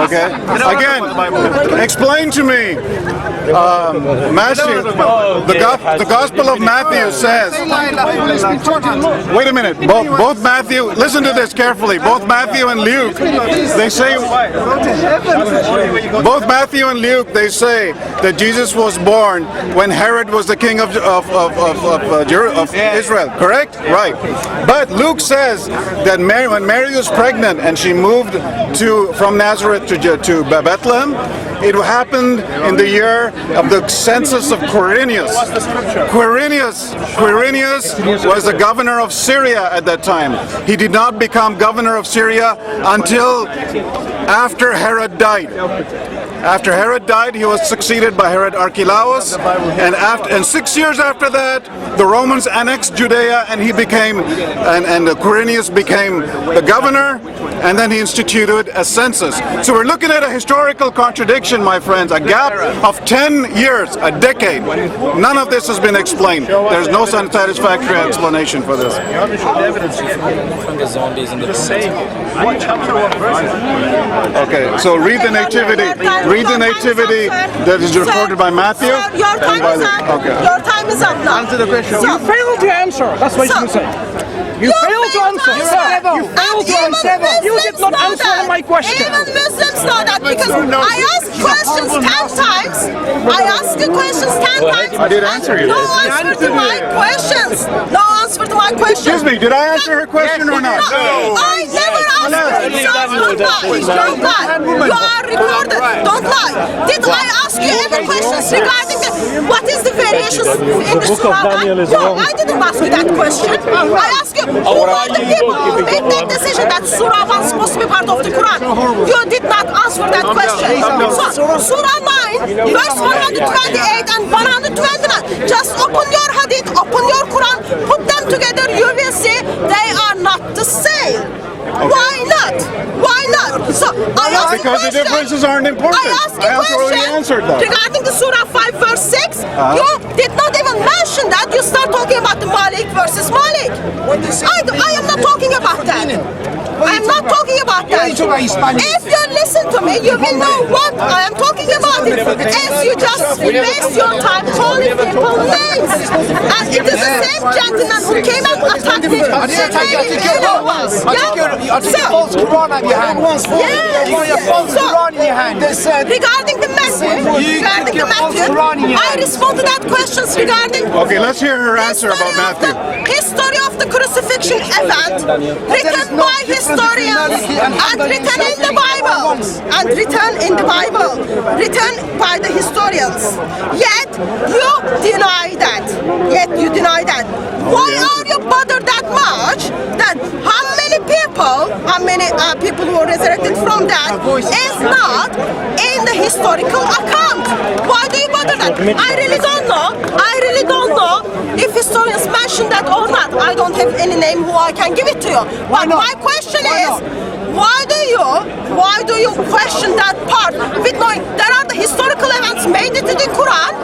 Okay? Again, explain to me, Matthew, the Gospel of Matthew says, wait a minute, both Matthew, listen to this carefully, both Matthew and Luke, they say Both Matthew and Luke, they say that Jesus was born when Herod was the king of Israel, correct? Right. But Luke says that when Mary was pregnant and she moved from Nazareth to Bethlehem, it happened in the year of the census of Quirinius. Quirinius was the governor of Syria at that time. He did not become governor of Syria until after Herod died. After Herod died, he was succeeded by Herod Archelaus, and 6 years after that, the Romans annexed Judea, and Quirinius became the governor, and then he instituted a census. So we're looking at a historical contradiction, my friends, a gap of 10 years, a decade. None of this has been explained. There's no satisfactory explanation for this.
From the zombies and the
Okay, so read the nativity. Read the nativity that is recorded by Matthew.
Sir, your time is up.
Okay.
Your time is up now. Answer the question.
You failed to answer. That's what you say. You failed to answer. You failed to answer. You did not answer my question.
Even Muslims know that because I asked questions 10 times. I asked the questions 10 times.
I did answer you.
No answer to my questions. No answer to my questions.
Excuse me, did I answer her question or not?
No. I never asked her. So don't lie. Don't lie. You are recorded. Don't lie. Did I ask you any questions regarding what is the variations in the Surah? No, I didn't ask you that question. I asked you who are the people who made that decision that Surah 1 is supposed to be part of the Quran. You did not answer that question. So Surah 9, verse 128 and 129. Just open your hadith, open your Quran, put them together, you will see they are not the same. Okay. Why not? Why not? So I asked
because the differences aren't important.
I asked a question regarding the Surah 5 verse 6. You did not even mention that. You start talking about the Malik versus Malik. I am not talking about that. I am not talking about that. If you listen to me, you will know what I am talking about. If you just waste your time calling people names, and it is the same gentleman who came and attacked me. Regarding the Matthew, I respond to that questions regarding.
Okay, let's hear her answer about Matthew.
History of the crucifixion event written by historians and written in the Bible. Written by the historians. Yet you deny that. Why are you bothered that much? That how many people who are resurrected from that is not in the historical account? Why do you bother that? I really don't know if historians mention that or not. I don't have any name who I can give it to you. But my question is, why do you question that part with knowing there are the historical events made it to the Quran,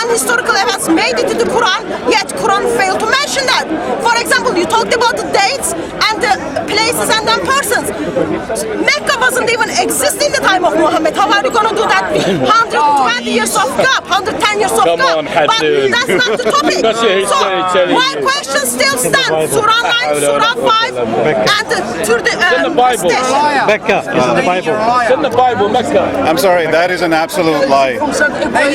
unhistorical events made it to the Quran, yet Quran failed to mention that. For example, you talked about the dates and the places and the persons. Mecca wasn't even exist in the time of Muhammad. How are you going to do that with 120 years of gap, 110 years of gap? But that's not the topic. So my question still stands. Surah 9, Surah 5, and
in the Bible. Mecca is in the Bible. It's in the Bible, Mecca.
I'm sorry, that is an absolute lie.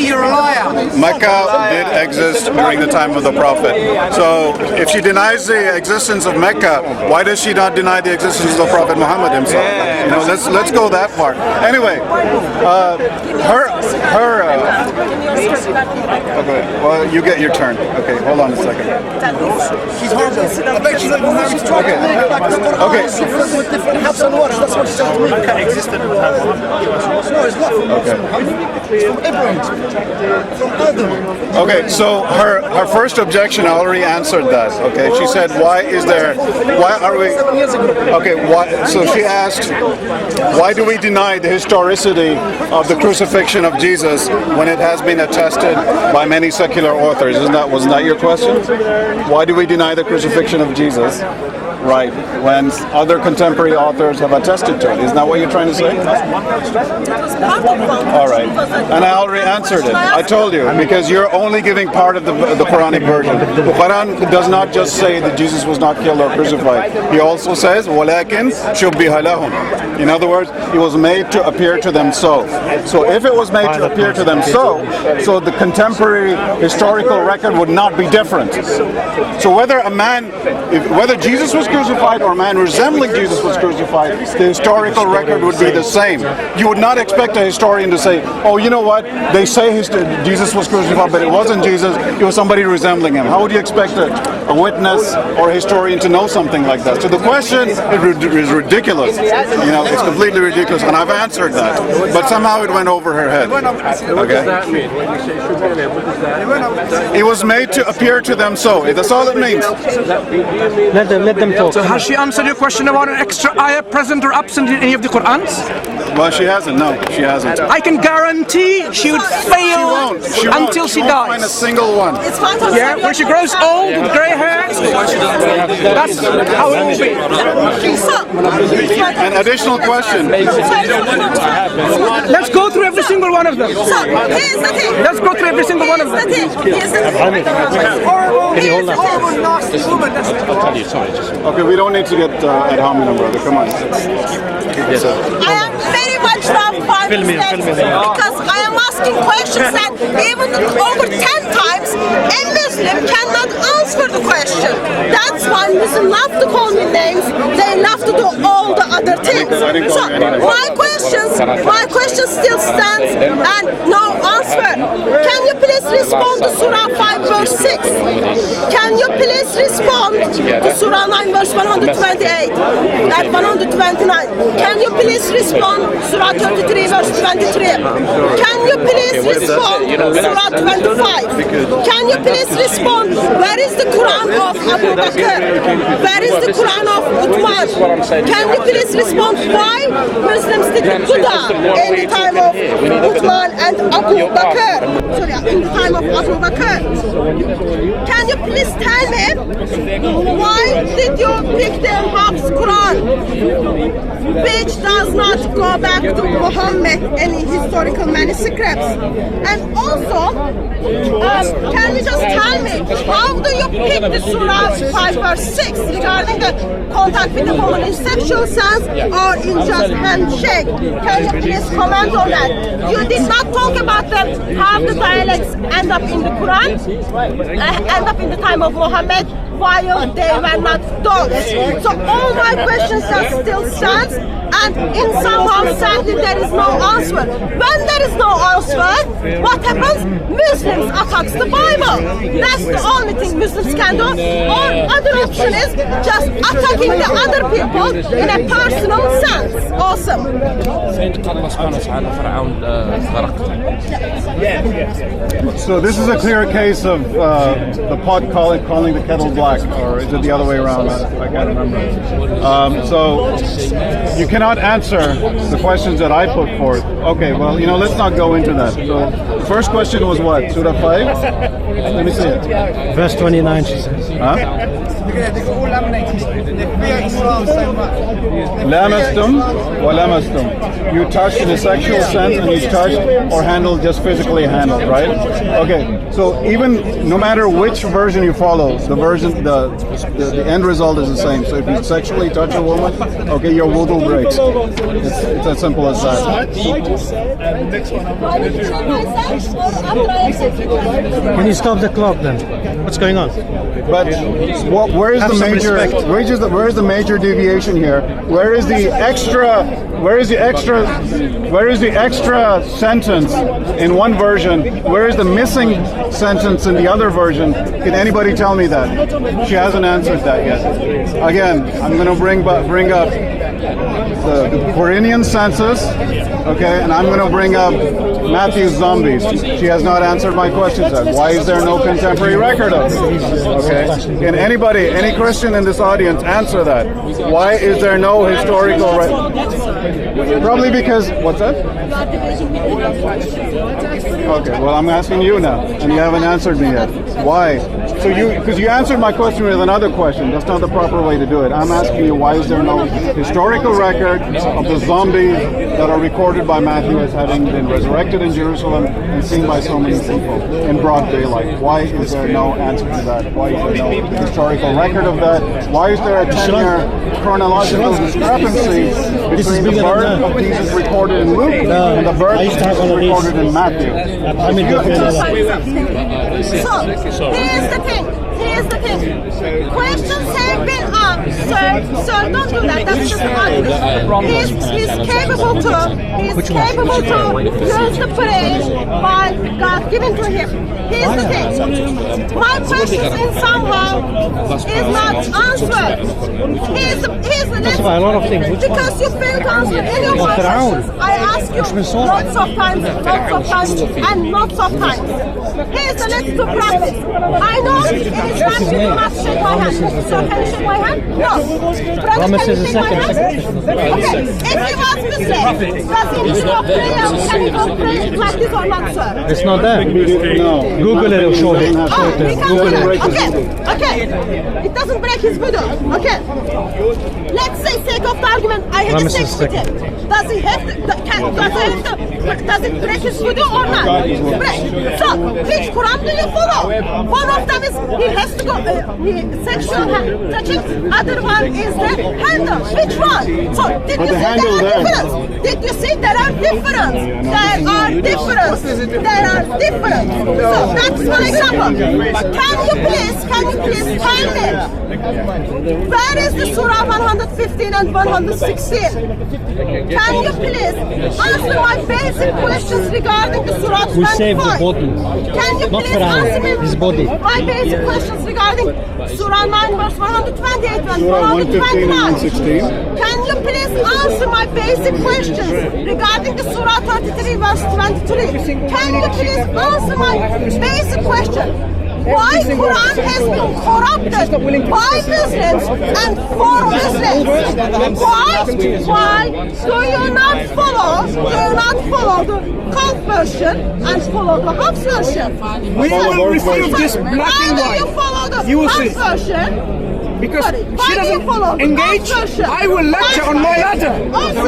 You're a liar.
Mecca did exist during the time of the Prophet. So if she denies the existence of Mecca, why does she not deny the existence of the Prophet Muhammad himself? You know, let's go that far. Anyway, okay, well, you get your turn. Okay, hold on a second.
She's horrible. I bet she's not even married to
Okay.
with different hats and waters. That's what she said to me.
Mecca existed at the time of Muhammad.
No, it's not from Muhammad. It's from Abraham. From Adam.
Okay, so her first objection, I already answered that. Okay, she said, why are we?
7 years ago.
Okay, so she asked, why do we deny the historicity of the crucifixion of Jesus when it has been attested by many secular authors? Wasn't that your question? Why do we deny the crucifixion of Jesus? Right, when other contemporary authors have attested to it. Isn't that what you're trying to say? All right, and I already answered it. I told you, because you're only giving part of the Quranic version. The Quran does not just say that Jesus was not killed or crucified. He also says, وَلَكِنْ شُبِّهَ لَهُمْ. In other words, it was made to appear to them so. So if it was made to appear to them so the contemporary historical record would not be different. So whether whether Jesus was crucified or a man resembling Jesus was crucified, the historical record would be the same. You would not expect a historian to say, oh, you know what, they say Jesus was crucified, but it wasn't Jesus, it was somebody resembling him. How would you expect a witness or a historian to know something like that? So the question is ridiculous. You know, it's completely ridiculous, and I've answered that. But somehow it went over her head.
What does that mean? When you say shubhana, what does that mean?
It was made to appear to them so. That's all it means.
Let them talk. So has she answered your question about an extra ayah present or absent in any of the Qur'ans?
Well, she hasn't. No, she hasn't.
I can guarantee she would fail until she dies.
Find a single one.
It's fine to
Yeah, when she grows old with grey hair, that's how it will be.
An additional question.
Let's go through every single one of them.
So, here's the thing.
Let's go through every single one of them.
Here's the thing.
Can you hold that?
Okay, we don't need to get ad hominem, brother. Come on.
I am very much wrong for because I am asking questions that even over 10 times a Muslim cannot answer the question. That's why Muslims love to call me names. They love to do all the other things. So my question still stands and no answer. Can you please respond to Surah 5 verse 6? Can you please respond to Surah 9 verse 128 and 129? Can you please respond to Surah 33 verse 23? Can you please respond to Surah 25? Can you please respond? Where is the Quran of Abu Bakr? Where is the Quran of Uthman? Can you please respond why Muslims did the Quda in the time of Uthman and Abu Bakr? Sorry, in the time of Abu Bakr. Can you please tell me why did you pick the Hafs Quran, which does not go back to Muhammad any historical manuscripts? And also, can you just tell me how do you pick the Surah 5 verse 6 regarding the contact with the woman in sexual sense or in just handshake? Can you please comment on that? You did not talk about them, how the dialects end up in the Quran, end up in the time of Muhammad, while they were not dogs. So all my questions still stands, and in somehow sadly there is no answer. When there is no answer, what happens? Muslims attacks the Bible. That's the only thing Muslims can do. Or other option is just attacking the other people in a personal sense. Awesome.
So this is a clear case of the pot calling the kettle black, or is it the other way around? I can't remember. So you cannot answer the questions that I put forth. Okay, well, let's not go into that. So the first question was what? Surah 5? Let me see it.
Verse 29, she says.
Huh? Lamastum wa lamastum. You touched in a sexual sense, and you touched or handled, just physically handled, right? Okay, so even no matter which version you follow, the end result is the same. So if you sexually touch a woman, okay, your wudu breaks. It's as simple as that.
Can you stop the clock then? What's going on?
But where is the major deviation here? Where is the extra sentence in one version? Where is the missing sentence in the other version? Can anybody tell me that? She hasn't answered that yet. Again, I'm going to bring up the Quranian census, okay, and I'm going to bring up Matthew's zombies. She has not answered my questions yet. Why is there no contemporary record of it? Okay, can any Christian in this audience answer that? Why is there no historical record? Probably because, what's that? Okay, well, I'm asking you now, and you haven't answered me yet. Why? So because you answered my question with another question. That's not the proper way to do it. I'm asking you, why is there no historical record of the zombies that are recorded by Matthew as having been resurrected in Jerusalem and seen by so many people in broad daylight? Why is there no answer to that? Why is there no historical record of that? Why is there a 10-year chronological discrepancy between the birth of Jesus recorded in Luke and the birth of Jesus recorded in Matthew?
So, here's the thing. Questions have been answered, so don't do that. That's just ugly. He's capable to use the praise by God given to him. Here's the thing. My questions in somehow is not answered. Here's the
That's why a lot of things.
because you failed to answer any of my questions. I ask you lots of times, and lots of times. Here's the let's do practice. I know in Islam you do not shake my hand. So can you shake my hand? No. Brother, can you shake my hand? Okay. If you ask me say, does he need to go pray or can he go pray like this or not, sir?
It's not there.
No.
Google it, it'll show it.
Google it. Okay. It doesn't break his voodoo. Okay. Let's say, sake of the argument, I had a sex with him. Does he have to? Does it break his voodoo or not? Break. So, which Quran do you follow? One of them is he has to go sexual touching. Other one is the handle. Which one? So, did you see there are difference? Did you see there are difference? There are difference. So that's one example. Can you please tell me where is the Surah 115 and 116? Can you please answer my basic questions regarding the Surah 25?
We saved the body.
Can you
Not
please
Quran,
answer me
his body.
my basic questions regarding Surah 9 verse 128 and
Surah 115 and
129?
116.
Can you please answer my basic questions regarding the Surah 33 verse 23? Can you please answer my basic question? Why Quran has been corrupted by Muslims and for Muslims? Why do you not follow the Gulf version and follow the Hafs version?
We will refute this black and
Why do you
white.
follow the
You will
Hafs
see.
version?
Because
Sorry,
she
why do you follow
doesn't
the
engage,
Hafs version?
I will lecture on my ladder.
Also,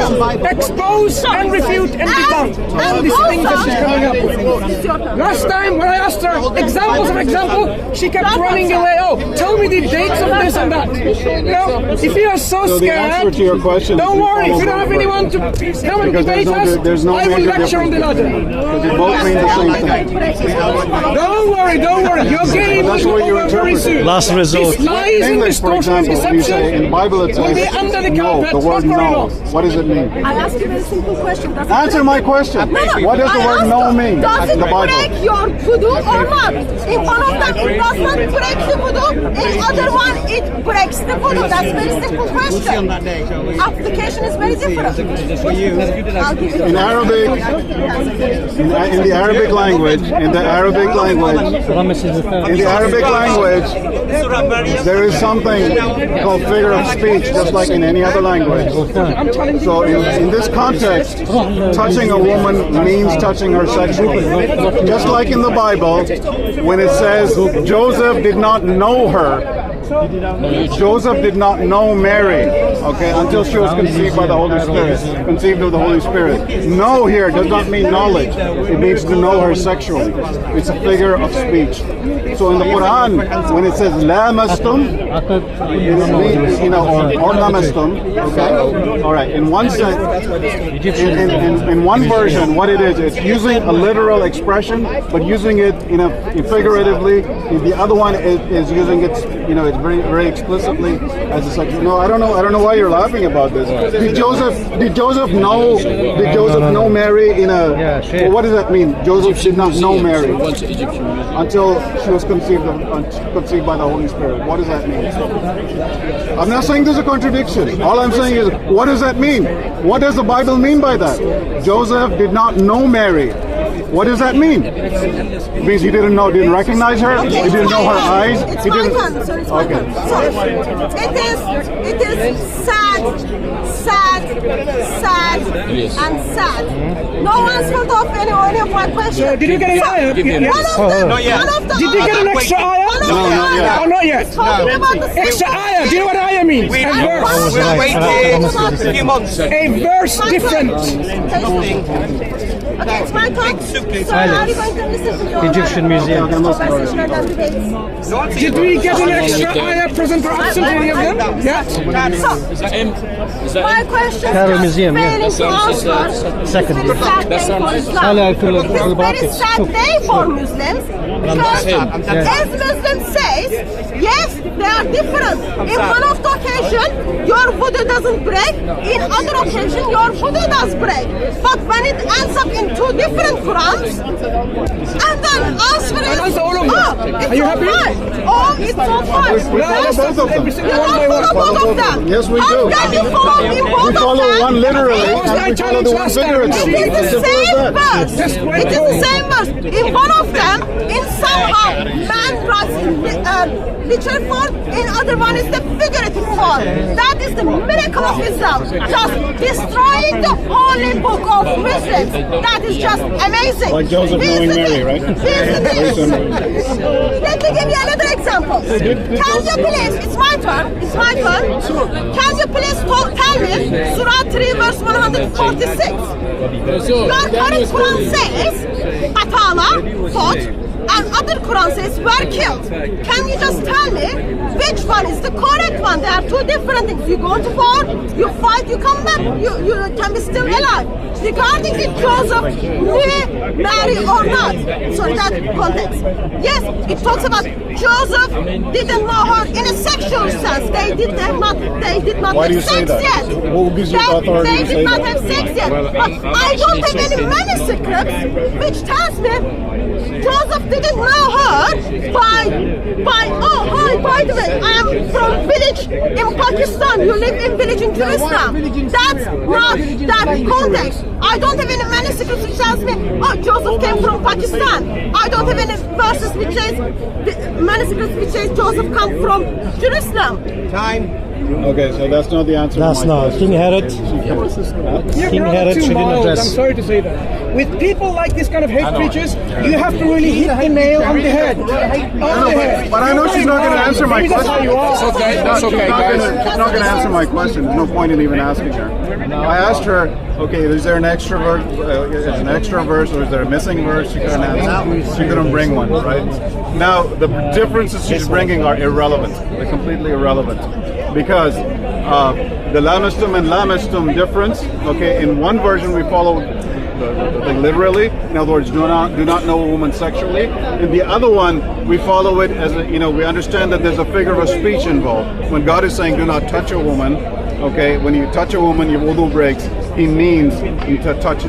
Expose and refute and debunk all these things that she's coming up with. Last time when I asked her examples of example, she kept running away. Oh, tell me the dates of this and that. You know, if you are so
So the answer
scared,
to your question
don't
is
worry. If you don't have
follow
anyone to come and
Because
debate
there's
us,
no
I will
major
lecture on the
difference.
ladder.
Because they both mean the same thing.
Don't worry. Your game
That's
will
what
be
you
over very
interpret.
soon.
Last resort.
These lies and
English, for
distortions,
example, you say in the
deception
Bible it
will be
says
under the
no,
carpet.
the word
Not very
no.
long.
What does it mean?
I ask you a very simple question. Does it
Answer my question.
No,
What does the
I
word
asked
no
you,
mean
does
in
it
the Bible?
break your voodoo or not? In one of them, it does not break the voodoo. In other one, it breaks the voodoo. That's a very simple question. Application is very different. I'll give you
In Arabic, in the Arabic language, there is something called figure of speech, just like in any other language. So in this context, touching a woman means touching her sexually. Just like in the Bible, when it says Joseph did not know her, Joseph did not know Mary, okay, until she was conceived by the Holy Spirit, conceived of the Holy Spirit. Know here does not mean knowledge. It means to know her sexually. It's a figure of speech. So in the Quran, when it says lamastum, or lamastum, okay, all right. In one sense, in one version, what it is, it's using a literal expression, but using it figuratively. The other one is using it, it's very, very explicitly as a sexual. No, I don't know why you're laughing about this. Did Joseph know Mary in a? Well, what does that mean? Joseph did not know Mary until she was conceived by the Holy Spirit. What does that mean? I'm not saying there's a contradiction. All I'm saying is, what does that mean? What does the Bible mean by that? Joseph did not know Mary What does that mean? It means he didn't recognize her? He didn't know her eyes?
It's
He
my
didn't.
turn, so it's my
Okay.
turn. So it is sad, and sad. No answered of any of my questions.
Did you get an ayah?
One of the
Did you get an extra ayah?
No,
not yet.
Oh, not yet.
Talking about the
Extra ayah. Do you know what ayah means? A verse.
a few months.
A verse different.
Okay, it's my turn. So are you going to listen to your
Egyptian museum.
conversational and debates?
Did we get an extra ayah present or absent any of them? Yeah.
So, my question
Cairo
is
Museum, yeah.
failing to answer.
Second.
It's a very sad day for Islam.
Hala
It's a very sad day for Muslims because as Muslims says, yes, they are different. In one of the occasion, your voodoo doesn't break. In other occasion, your voodoo does break. But when it ends up in two different Qurans, and then answer is,
answer all of them.
oh, it's
Are you
all
happy?
fine. Oh, it's all fine.
Both of them.
Every
You
single one by
don't
one.
follow both of them.
Yes, we
How
do.
can you follow in both
We
of
follow
them?
one literally,
What was
and
I
we follow
challenge
the one
last time?
figuratively.
It is the
Simple as
same
that.
verse.
Just wait.
It is the same verse. In one of them, in somehow man writes in literal form. In other one is the figurative form. That is the miracle of Islam. Just destroying the holy book of Muslims. That is just amazing.
Like Joseph
Here's
knowing
the
Mary,
thing.
right?
Here's the
Very similar.
thing. Let me give you another example. Can you please? It's my turn. It's my turn. Can you please tell me Surah 3 verse 146? Your current Quran says Qatala fought and other Quran says were killed. Can you just tell me which one is the correct one? There are two different things. You go to war, you fight, you come back, you can be still alive. Regarding the Joseph knew Mary or not, so in that context, yes, it talks about Joseph didn't know her in a sexual sense. They did not
Why do you
have
say
sex
that?
yet.
Who gives you the authority
They
to say
did not
that?
have sex yet. But I don't have any manuscripts which tells me Joseph didn't know her by the way, I am from village in Pakistan. You live in village in Jerusalem. That's not that context. I don't have any manuscripts which tells me, oh, Joseph came from Pakistan. I don't have any verses which says, manuscripts which says Joseph come from Jerusalem.
Okay, so that's not the answer.
That's
to my
not.
question.
King Herod.
You're
King
rather
Herod
too
she didn't
mild.
address.
I'm sorry to say that. With people like this kind of hate preachers, you have to really hit the nail on the head. On the head.
But I know she's not going to answer my
Maybe that's how
question.
you are.
That's okay, guys. She's not going to answer my question. There's no point in even asking her. I asked her, okay, is there an extra verse? Or is there a missing verse? She couldn't answer. She couldn't bring one, right? Now, the differences she's bringing are irrelevant. They're completely irrelevant. Because the lamastum and lamastum difference, okay, in one version we follow the literally, in other words, do not know a woman sexually. In the other one, we follow it as we understand that there's a figure of speech involved. When God is saying do not touch a woman, okay, when you touch a woman, your wudu breaks, he means you to touch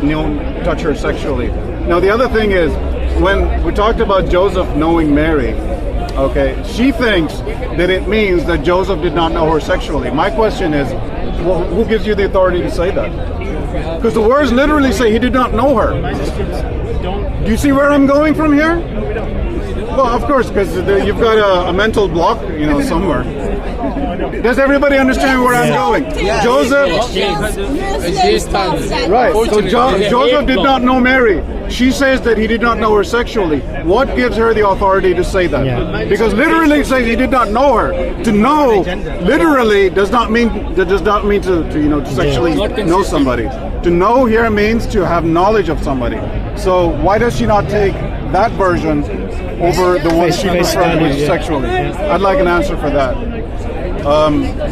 her sexually. Now the other thing is, when we talked about Joseph knowing Mary, okay, she thinks that it means that Joseph did not know her sexually. My question is, well, who gives you the authority to say that? Because the words literally say he did not know her. Do you see where I'm going from here? Well, of course, because you've got a mental block, somewhere. Does everybody understand where I'm going? Joseph, right? So Joseph did not know Mary. She says that he did not know her sexually. What gives her the authority to say that?
Yeah.
Because literally it says he did not know her. To know literally does not mean to sexually know somebody. To know here means to have knowledge of somebody. So why does she not take that version over the one she preferred, which is sexually? I'd like an answer for that.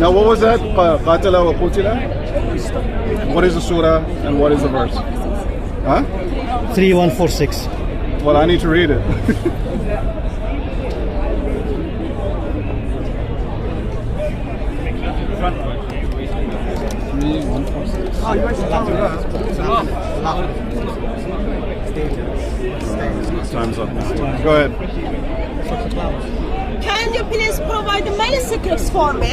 Now what was that? Qatala wa qutila? What is the surah and what is the verse? Huh?
3146.
Well, I need to read it. Time's up now. Go ahead.
Can you please provide the manuscripts for me?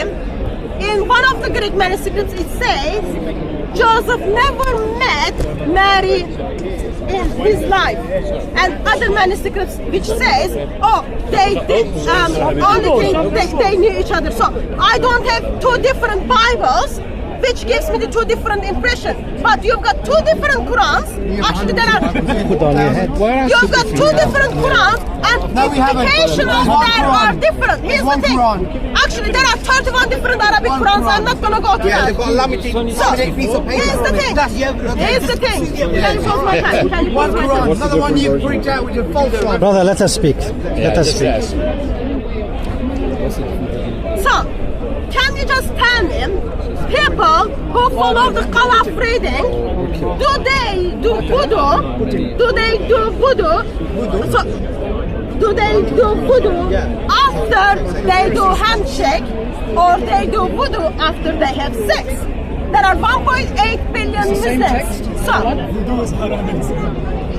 in one of the Greek manuscripts it says Joseph never met Mary in his life, and other manuscripts which says, oh, they did only thing they knew each other. So I don't have two different Bibles, which gives me the two different impressions. But you've got two different Qurans. Actually, there are. You've got two different Qurans, and implications of that are different. Here's the thing. Actually, there are 31 different Arabic Qurans. I'm not going to go to that.
They've got laminated piece of paper.
Here's the thing. Here's the thing. Can you pause my time? Can you pause my time?
Another one you print out with your false one.
Brother, let us speak. Let us speak.
So, can you just tell me, people who follow the Qalaf reading, do they do voodoo? Do they do voodoo? So, do they do voodoo after they do handshake, or they do voodoo after they have sex? There are 1.8 billion Muslims. So,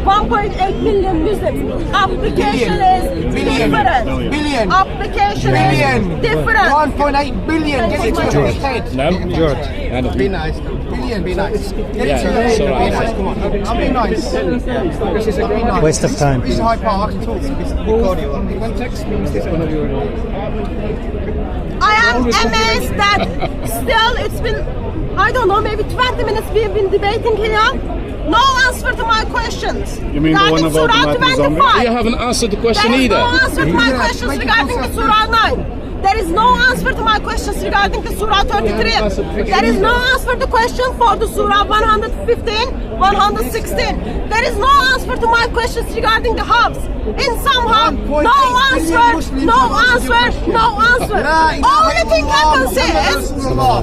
1.8 million Muslims. Application is different.
Billion.
Application is different.
1.8 billion. Get it to your head.
No, George.
Be nice. Billion. Be nice. Get
Yeah,
it to your head.
sorry.
Be nice. Come on. I'll be nice. Be nice.
Waste of time.
This is high power. I can talk to you. Context means this one of your.
I am amazed that still it's been, I don't know, maybe 20 minutes we've been debating here. No answer to my questions.
You mean the one about the Matthew zombie?
You haven't answered the question
There is
either.
no answer to my questions regarding the Surah 9. There is no answer to my questions regarding the Surah 33. There is no answer to question for the Surah 115, 116. There is no answer to my questions regarding the Hubs. In somehow, no answer, no answer, no answer. Only thing happens is,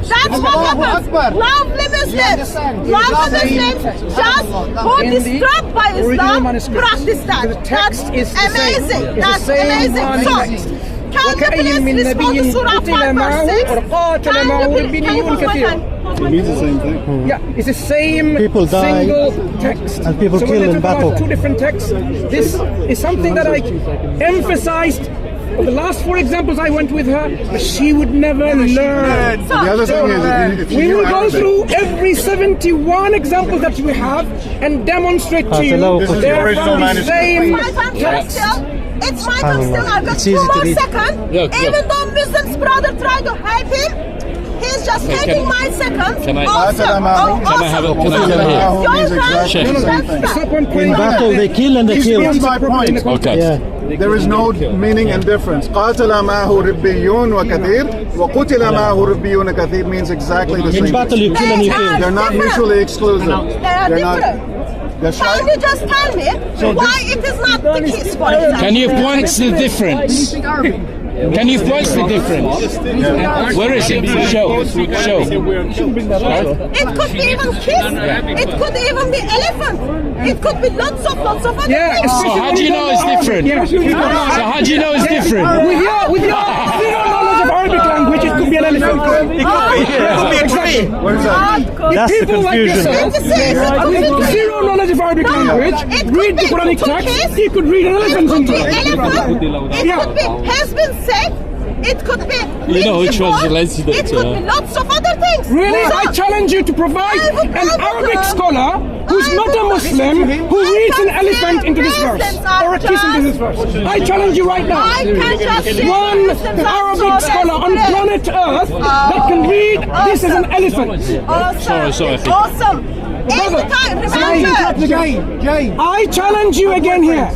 that's what happens. Lovely Muslims, just who disturbed by Islam, practice that. That's amazing. That's amazing. So, can you please respond to Surah 5 verse 6?
It means the same thing.
Yeah, it's the same
People die,
single text.
and people
so
kill
when
in
they talk
battle.
about two different texts, this is something that I emphasized. For the last 4 examples I went with her, but she would never learn.
The other thing is, if you
We
knew
will go
Arabic,
through every 71 examples that we have and demonstrate to you
This is the
they're
original
from the
manuscript.
same
My time
text.
still. It's my time still. I've got
It's
2
easy to
more
read.
seconds.
Look.
Even though Muslim's brother tried to help him, he's just taking my seconds.
Can I-
Awesome.
Can
I have a- can I have a hit?
Mahu means exactly
Your
the same
turn.
thing.
It's not one
In
point.
battle, they kill and they kill.
Here's my point.
Okay.
Yeah.
There is no meaning and difference. قاتل معه ربيون وكثير وقتل معه ربيون كثير means exactly the
In
same
battle,
thing.
you kill and you kill.
They're not mutually exclusive.
They are
They're not.
different.
They're
Can you just tell me why it is not the kiss, for example?
Can you point the difference? Can you point the difference? Where is it? Show. Show.
It could be even kiss. It could even be elephant. It could be lots of other
Yeah,
things.
especially
So how do you know it's different?
Yeah.
So how do you know it's different?
With your zero knowledge of Arabic language, it could be an elephant. Exactly.
Where's that?
That's the
People like
confusion.
yourself,
It
with zero knowledge of Arabic language,
could
read the
be
Quranic
to
text,
kiss.
he could read an
It
elephant
could be
into it.
elephant. It
Yeah.
could be has been said. It could be.
You know which one's the
It
lazy
could
doctor,
be lots of other things.
Really?
So,
I challenge you to provide
I would
an
never
Arabic
come.
scholar who's
I
not a
would-
Muslim who
I
reads an
can
elephant
say
into this verse
Muslims are
or a kiss into this verse. I challenge you right now.
I can just say
One
Muslims are
Arabic
so
scholar on
desperate.
planet Earth that can read this as an elephant.
Awesome.
Sorry.
Awesome. Every time, remember.
I challenge you again here.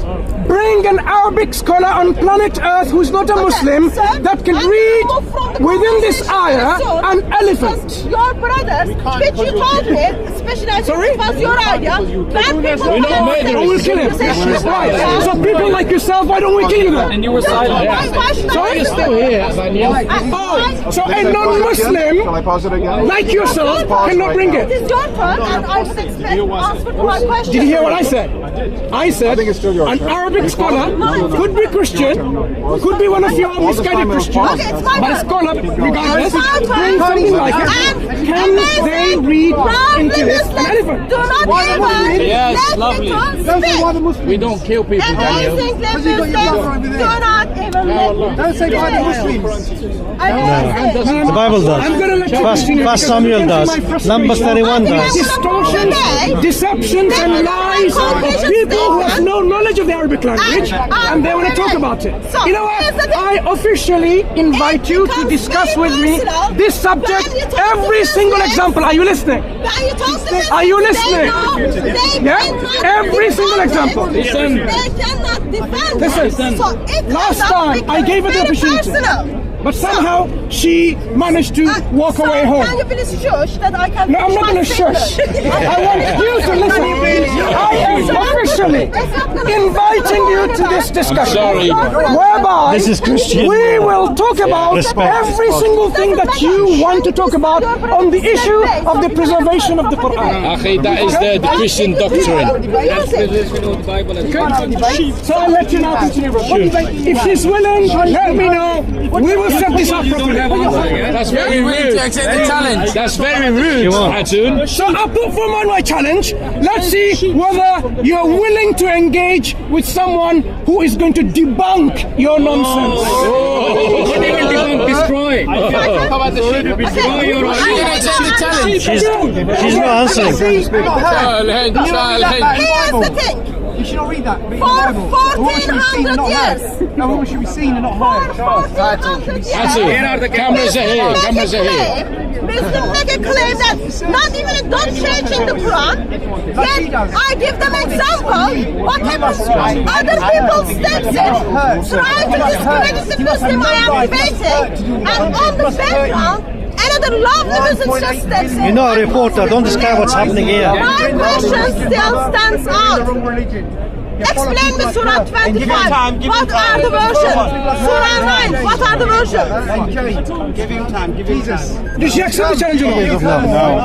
Bring an Arabic scholar on planet Earth who's not a Muslim
sir,
that can
and
read
move from the
within this
conversation
ayah
soon,
an elephant.
because your brothers, which you told me, especially I think
Sorry?
it was your idea, when people
We're not murderers.
I will kill him. Right. So people like yourself, why don't we kill you then?
And you were silent.
Why should
Sorry?
I
You're
Still here, Daniel.
Oh, so a
Shall I
non-Muslim
pause it again?
like yourself
Pause
cannot
right
bring
now.
It
it.
is your turn, and I would expect answer to my question.
Did you hear what I said? I said
I think it's still your
an
turn.
Arabic big scholar, could be Christian, could be one of your misguided Christians, but a scholar, regardless, doing something like it. Can they read into this an elephant?
Do not even
Yes,
let
lovely.
it speak.
We don't kill people, Daniel.
Amazing Muslims do not even let
Don't say by the Muslims.
The Bible does.
I'm going to let you continue.
First Samuel does. Numbers 31 does.
Distortions, deceptions, and lies of people who have no knowledge of the Arabic language, and they want to talk about it. You know what? I officially invite you to discuss with me this subject, every single example. Are you listening? Are you listening? Yeah? Every single example.
They cannot defend.
Listen,
So it
last
cannot
time I
become
gave her the
very
opportunity.
personal.
But somehow she managed to walk away home.
Can you please shush that I can?
No, I'm not going to shush. I want you to listen. I am officially inviting you to this discussion.
sorry.
Whereby
This is Christian.
we will talk about every single thing that you want to talk about on the issue of the preservation of the Quran.
Akhi, that is the Christian doctrine.
So I'll let you now continue. If she's willing, let me know. We will set this up properly.
That's very rude. That's very rude, Hatun.
So I put forward my challenge. Let's see whether you're willing to engage with someone who is going to debunk your nonsense.
Destroy.
She's not answering.
Here's the thing.
You should not read that. Read
For
the Bible. What should be seen and
1400
not
years.
heard? No, what should be seen and not heard.
Hatun, cameras are here. Cameras are here.
Muslims make a claim that not even a dot change in the Quran. Then I give them example. Whatever other people steps in, try to discredit the Muslim I am debating, and on the background, another lovely Muslim just steps in.
You're not a reporter. Don't describe what's happening here.
My question still stands out. Explain me Surah 25. What are the versions? Surah 9. What are the versions?
Give him time. Give him time.
Did she accept the challenge or not?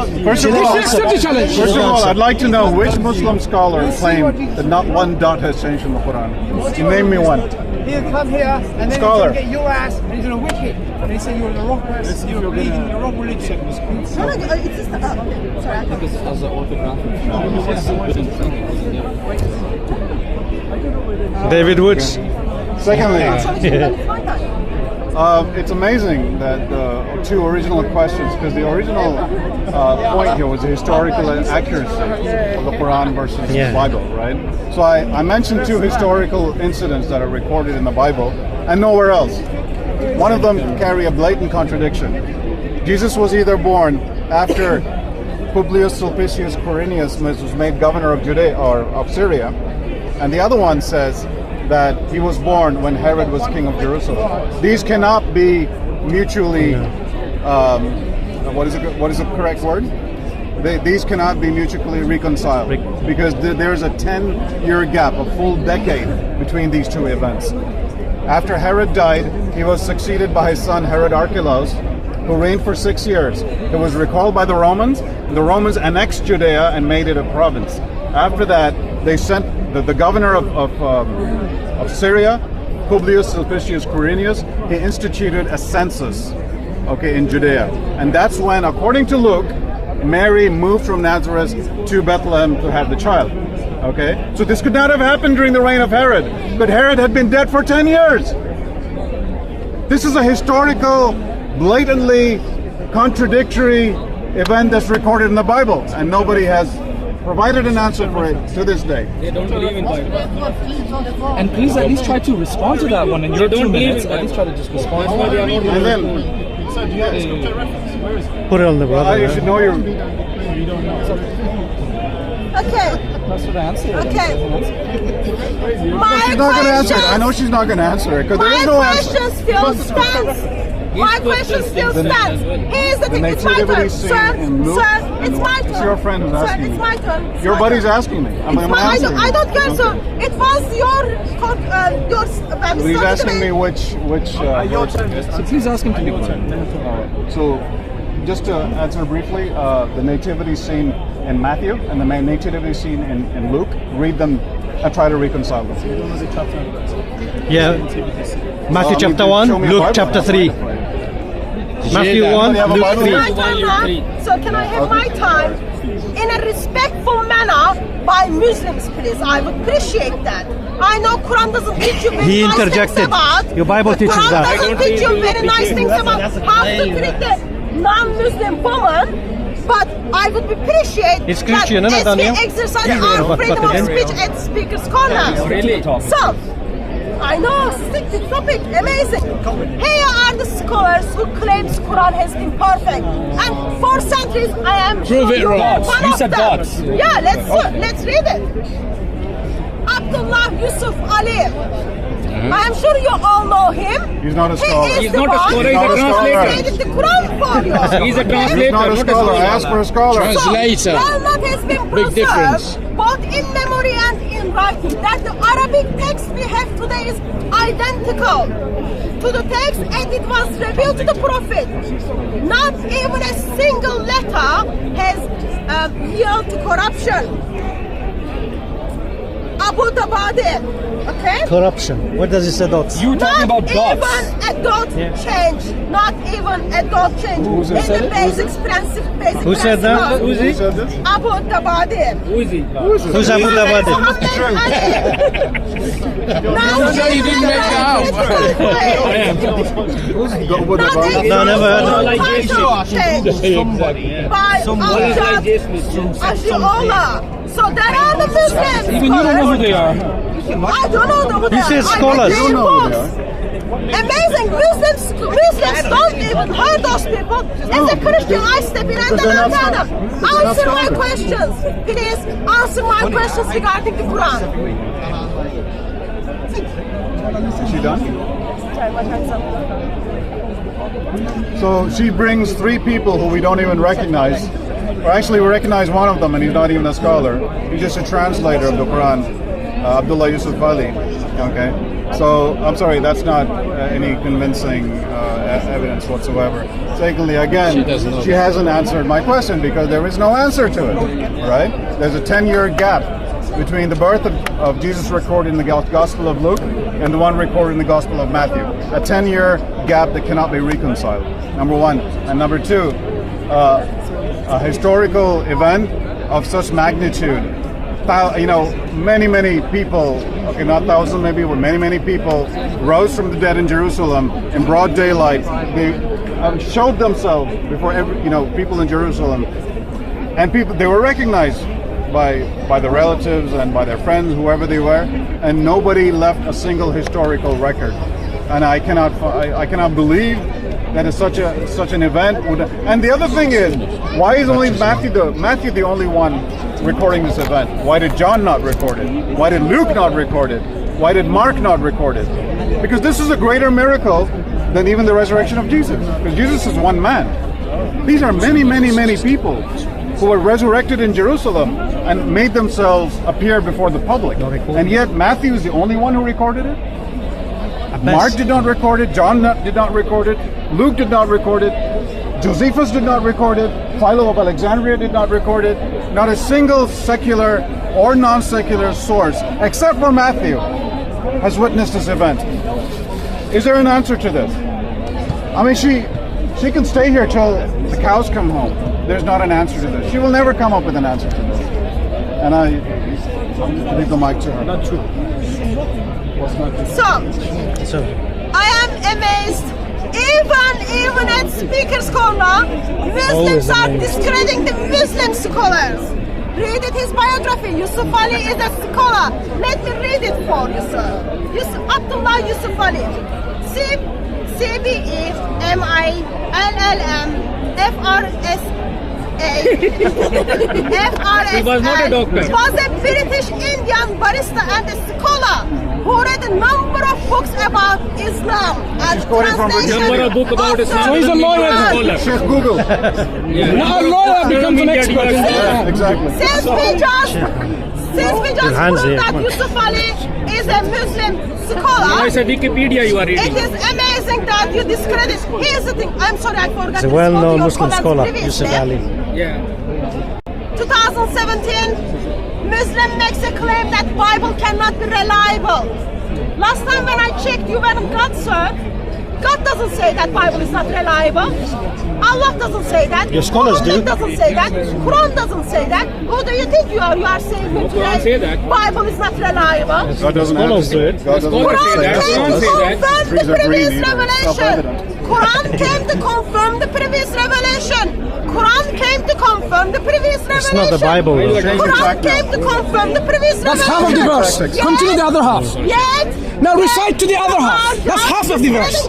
No. First of
Did she
all,
accept the challenge?
First of all, I'd like to know which Muslim scholar claimed that not one dot has changed in the Quran. You name me one.
He'll come here and then
Scholar.
he's going to get your ass and he's going to wick it. And they say you're the wrong person, you're believing the wrong religion.
No, it's just sorry.
David Woods.
Secondly, it's amazing that the two original questions, because the original point here was the historical accuracy of the Quran versus the Bible, right? So I mentioned two historical incidents that are recorded in the Bible and nowhere else. One of them carry a blatant contradiction. Jesus was either born after Publius Sulpicius Quirinius was made governor of Judea or of Syria, and the other one says that he was born when Herod was king of Jerusalem. These cannot be mutually, what is the correct word? These cannot be mutually reconciled because there's a 10-year gap, a full decade between these two events. After Herod died, he was succeeded by his son Herod Archelaus, who reigned for 6 years. It was recalled by the Romans. The Romans annexed Judea and made it a province. After that, they sent the governor of Syria, Publius Sulpicius Quirinius. He instituted a census, in Judea, and that's when, according to Luke, Mary moved from Nazareth to Bethlehem to have the child. So this could not have happened during the reign of Herod, but Herod had been dead for 10 years. This is a historical, blatantly contradictory event that's recorded in the Bible, and nobody has provided an answer for it to this day.
They don't believe in Bible. And please at least try to respond to that one in your 2 minutes. At least try to just respond.
And then,
Put it on the brother.
you should know your.
Okay.
That's the answer.
Okay.
She's not going to answer it. I know she's not going to answer it because there is no
My
answer.
question still stands. My question still stands. Here's the thing. It's my turn,
nativity
sir.
scene in Luke
Sir, it's my turn.
It's your friend who's
Sir,
asking
it's
me.
my turn. It's
Your
my
buddy's
turn.
asking me.
I don't care, sir. It was your.
He's asking me which.
So please ask him to be quiet.
So, just to answer briefly, the nativity scene in Matthew and the nativity scene in Luke, read them and try to reconcile them.
Yeah. Matthew
Well,
chapter
show
1,
me a
Luke
Bible
chapter
now.
3. Matthew 1,
have a
Luke
Bible?
3.
My time now. So can I have my time in a respectful manner by Muslims, please? I would appreciate that. I know Quran doesn't teach you very
He
nice
interjected.
things about.
Your Bible teaches
Quran
that.
doesn't teach you very nice things about how to treat the non-Muslim woman. But I would appreciate
It's Christian,
that
isn't it,
as we
Daniel?
exercise
Yeah.
our
But
freedom of
again-
speech at Speaker's Corner. So, I know, stick to topic, amazing. Here are the scholars who claims Quran has been perfect. And for centuries, I am
Prove it
you
wrong.
are one
You
of
said
them.
gods.
Yeah, let's read it. Abdullah Yusuf Ali. I am sure you all know him.
He's not a scholar.
He is
He's
the
not a
one
scholar,
he's a
who
translator.
translated the Quran for you.
He's a
Okay?
translator.
He's not a scholar. I asked for a scholar.
Translator.
While not has been
Big difference.
preserved, both in memory and in writing, that the Arabic text we have today is identical to the text and it was revealed to the Prophet. Not even a single letter has yielded to corruption. Abu Tabadi, okay?
Corruption. What does it say that?
You talking about
Not
dots?
even a dot change. Not even a dot change. In the basic basic
Who said that?
principle.
Who said this?
Abu Tabadi.
Who is he?
Who's Abu Tabadi?
Now
So you didn't make it out.
No, never heard of it.
By Amjad Ashiola. So there are the Muslims.
Even you don't know who they are.
I don't know who they
You
are.
said scholars.
I
You don't know who they
books. Amazing. Muslims don't even hear those people. As a Christian, I step in and then I tell them, answer my questions. Please answer my questions regarding the Quran.
Is she done? So she brings 3 people who we don't even recognize. Or actually, we recognize one of them, and he's not even a scholar. He's just a translator of the Quran, Abdullah Yusuf Ali. Okay, so I'm sorry, that's not any convincing evidence whatsoever. Secondly, again, she hasn't answered my question because there is no answer to it. Right? There's a 10-year gap between the birth of Jesus recorded in the Gospel of Luke and the one recorded in the Gospel of Matthew. A 10-year gap that cannot be reconciled. Number one, and number two. A historical event of such magnitude, many people, okay, not thousands maybe, but many people rose from the dead in Jerusalem in broad daylight. They showed themselves before people in Jerusalem, and they were recognized by the relatives and by their friends, whoever they were, and nobody left a single historical record. And I cannot believe that is such an event. And the other thing is, why is only Matthew the only one recording this event? Why did John not record it? Why did Luke not record it? Why did Mark not record it? Because this is a greater miracle than even the resurrection of Jesus. Because Jesus is one man. These are many people who were resurrected in Jerusalem and made themselves appear before the public. And yet Matthew is the only one who recorded it? Mark did not record it, John did not record it, Luke did not record it, Josephus did not record it, Philo of Alexandria did not record it. Not a single secular or non-secular source, except for Matthew, has witnessed this event. Is there an answer to this? I mean, she can stay here till the cows come home. There's not an answer to this. She will never come up with an answer to this. And I leave the mic to her. Not true.
So, I am amazed. Even at Speaker's Corner, Muslims are discrediting the Muslim scholars. Read it, his biography. Yusuf Ali is a scholar. Let me read it for you, sir. Abdullah Yusuf Ali. CBEMILLM
He was not a doctor.
Was a British Indian barrister and a scholar who read a number of books about Islam and translation
Number of book about
of
Islam.
So he's a lawyer.
Scholar.
Check Google.
Now a lawyer becomes an expert.
Exactly.
Since we just
hands
proved
here,
that
come on.
Yusuf Ali is a Muslim
Now
scholar,
it's a Wikipedia you are
it
reading.
is amazing that you discredit. Here's the thing. I'm sorry, I forgot.
He's a
to
well-known
quote your
Muslim
comments
scholar,
previously.
Yusuf Ali.
Yeah.
2017, Muslim makes a claim that Bible cannot be reliable. Last time when I checked, you weren't God, sir. God doesn't say that Bible is not reliable. Allah doesn't say that.
Your scholars do.
Muhammad doesn't say that. Quran doesn't say that. Who do you think you are? You are saying that Bible is not reliable.
God doesn't have to say it. God doesn't have to say that.
Quran came to confirm the previous revelation. Quran came to confirm the previous revelation. Quran came to confirm the previous revelation.
It's not the Bible.
Quran came to confirm the previous revelation.
That's half of the verse. Continue the other half.
Yet,
Now recite to the other half. That's half of the verse.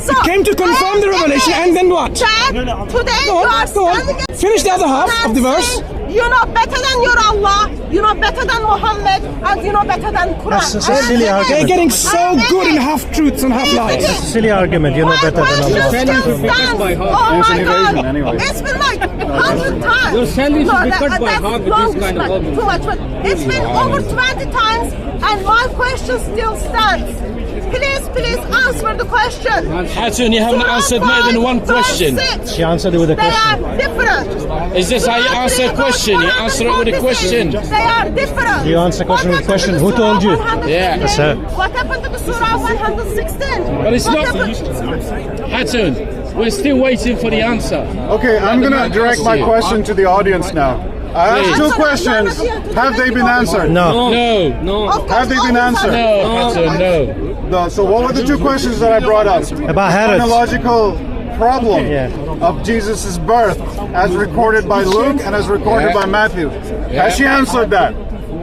So,
It came to confirm the revelation and then what?
Today
Go
you are
on, go on.
standing at
Finish the other half of the verse.
you know better than your Allah, you know better than Muhammad, and you know better than Quran.
That's a silly
They're
argument.
getting so good in half-truths and half-lies.
It's a silly argument. You know better than Allah.
Oh my God! It's been like 100 times.
Your salary should be cut by
that's
half with
long,
this kind of
like,
argument.
too much, but it's been over 20 times, and my question still stands. Please answer the question.
Hatun, you haven't answered more than one question.
She answered it with a
They
question.
are different.
Is this how you answer a question? You answer it with a question.
They are different.
You answer question with a question. Who told you?
Yeah.
Yes, sir.
What happened to the Surah 116?
But it's
What
not.
happened-
Hatun, we're still waiting for the answer.
Okay, I'm going to direct my question to the audience now. I asked two questions. Have they been answered?
No.
No.
Of course,
Have they been
always
answered?
No, Hatun, no.
So what were the two questions that I brought up?
About Herod.
Chronological problem
Yeah.
of Jesus' birth as recorded by Luke and as recorded by Matthew. Has she answered that?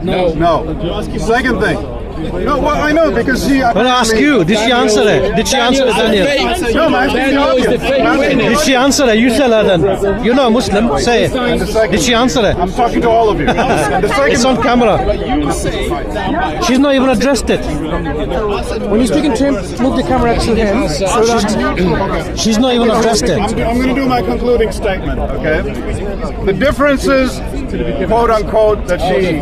No.
No. Second thing. No, well, I know because she.
But I ask you, did she answer it? Did she answer it, Daniel?
No, man.
Daniel is the fake witness.
Did she answer it? You tell her then. You're not a Muslim. Say
And the
it.
second,
Did she answer it?
I'm talking to all of you. And the second,
It's on camera. She's not even addressed it.
When you're speaking to him, move the camera to him. So that
She's not even addressed it.
I'm going to do my concluding statement, okay? The differences, quote unquote, that she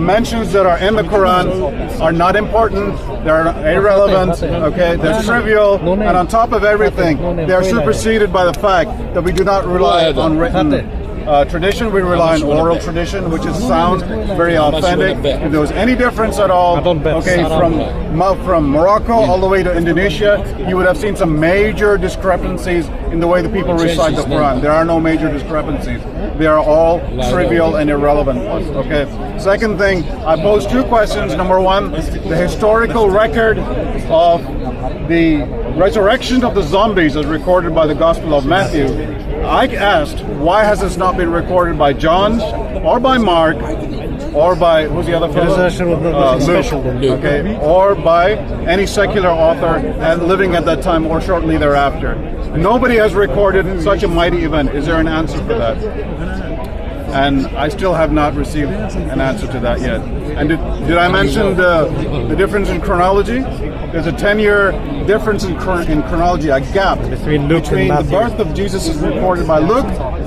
mentions that are in the Quran are not important, they're irrelevant, okay? They're trivial, and on top of everything, they're superseded by the fact that we do not rely on written tradition, we rely on oral tradition, which is sound, very authentic. If there was any difference at all, okay, from Morocco all the way to Indonesia, you would have seen some major discrepancies in the way the people recite the Quran. There are no major discrepancies. They are all trivial and irrelevant ones, okay? Second thing, I posed two questions. Number one, the historical record of the resurrection of the zombies as recorded by the Gospel of Matthew. I asked, why has this not been recorded by John or by Mark or by, who's the other fellow? Luke, okay, or by any secular author and living at that time or shortly thereafter. Nobody has recorded such a mighty event. Is there an answer for that? And I still have not received an answer to that yet. And did I mention the difference in chronology? There's a 10-year difference in chronology, a gap
Between Luke and
the
Matthew.
birth of Jesus is recorded by Luke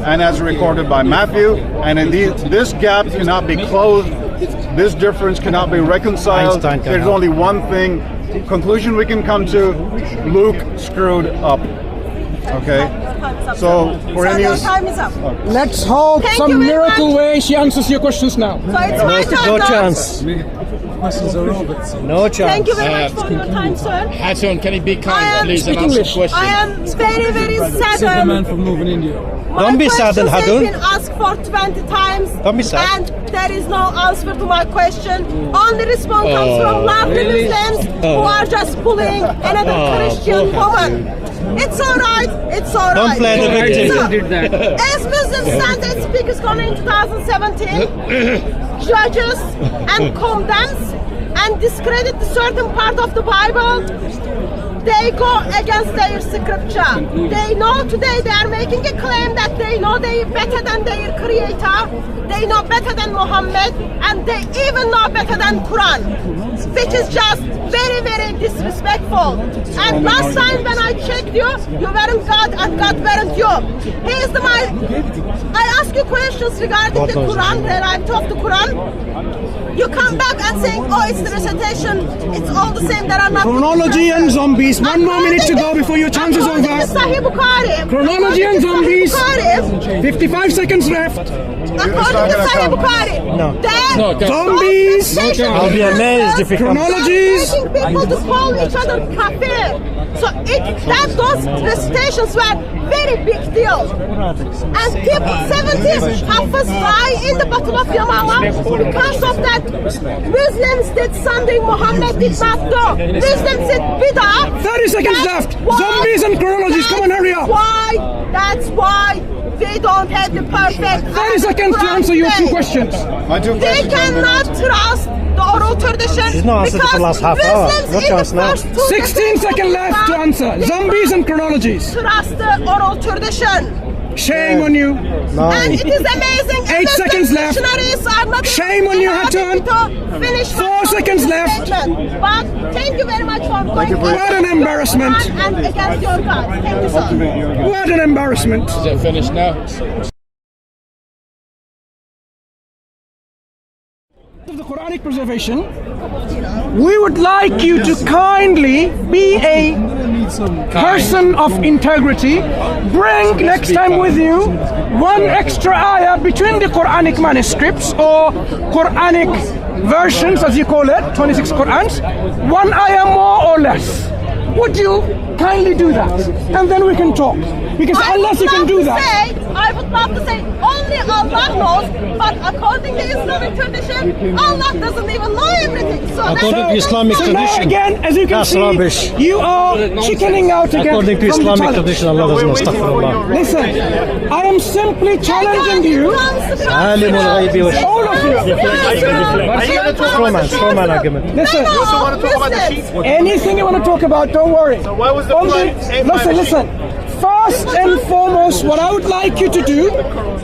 and as recorded by Matthew. And indeed, this gap cannot be closed. This difference cannot be reconciled.
Einstein can
There's
help.
only one thing, conclusion we can come to: Luke screwed up. Okay? So, for any
your time is up.
let's hope
Thank
some
you very
miracle
much.
way she answers your questions now.
So it's my turn
No
now.
chance. No chance.
Thank you very much for your time, sir.
Hatun, can you be
I
kind,
am-
please, and
Speak
answer the
English.
question?
I am very, very saddened.
from Northern India.
Don't be saddened,
My
Hatun.
questions have been asked for 20 times.
Don't be sad.
And there is no answer to my question. Only response comes from lovely Muslims who are just bullying another Christian woman. It's alright. It's alright.
Don't play the victim.
So, as Muslims stand and speak is going in 2017, judges and condemns and discredit certain part of the Bible. They go against their scripture. They know today they are making a claim that they know they better than their creator. They know better than Muhammad, and they even know better than Quran, which is just very, very disrespectful. And last time when I checked you, you weren't God and God weren't you. Here's I ask you questions regarding the Quran, where I talk the Quran. You come back and say, oh, it's the recitation, it's all the same, there are not...
Chronology and zombies. One more minute to go before your chance is over. Chronology and zombies. 55 seconds left.
According to Sahih Bukhari.
No.
No,
zombies.
I'll be amazed if it comes.
Chronologies.
People to call each other kafir. So those recitations were very big deal. And people 70s Hafiz die in the Battle of Yamama because of that. Muslims did something Muhammad did not do. Muslims did bid'ah.
30 seconds left. Zombies and chronologies. Come on, hurry up.
That's why they don't have the perfect...
30 seconds to answer your two questions.
They cannot trust the oral tradition.
She's not answered for the last half hour. No chance now.
16 seconds left to answer. Zombies and chronologies.
Trust the oral tradition.
Shame on you.
No.
And it is amazing.
8 seconds left. Shame on you, Hatun. 4 seconds left.
But thank you very much for going.
What an embarrassment.
And against your God. Thank you so much.
What an embarrassment.
Is it finished now?
Of the Quranic preservation, we would like you to kindly be a person of integrity. Bring next time with you one extra ayah between the Quranic manuscripts or Quranic versions, as you call it, 26 Qurans, one ayah more or less. Would you kindly do that? And then we can talk. Because unless you can do that...
I would love to say only Allah knows, but according to Islamic tradition, Allah doesn't even know everything. So
according to Islamic tradition,
again, as you can
that's
see,
rubbish.
You are chickening out again.
According to Islamic tradition, Allah doesn't know. Astaghfirullah.
Listen, I am simply challenging you. All of you.
Strawman argument.
Listen, anything you want to talk about, don't worry. So why was the listen. First and foremost, what I would like you to do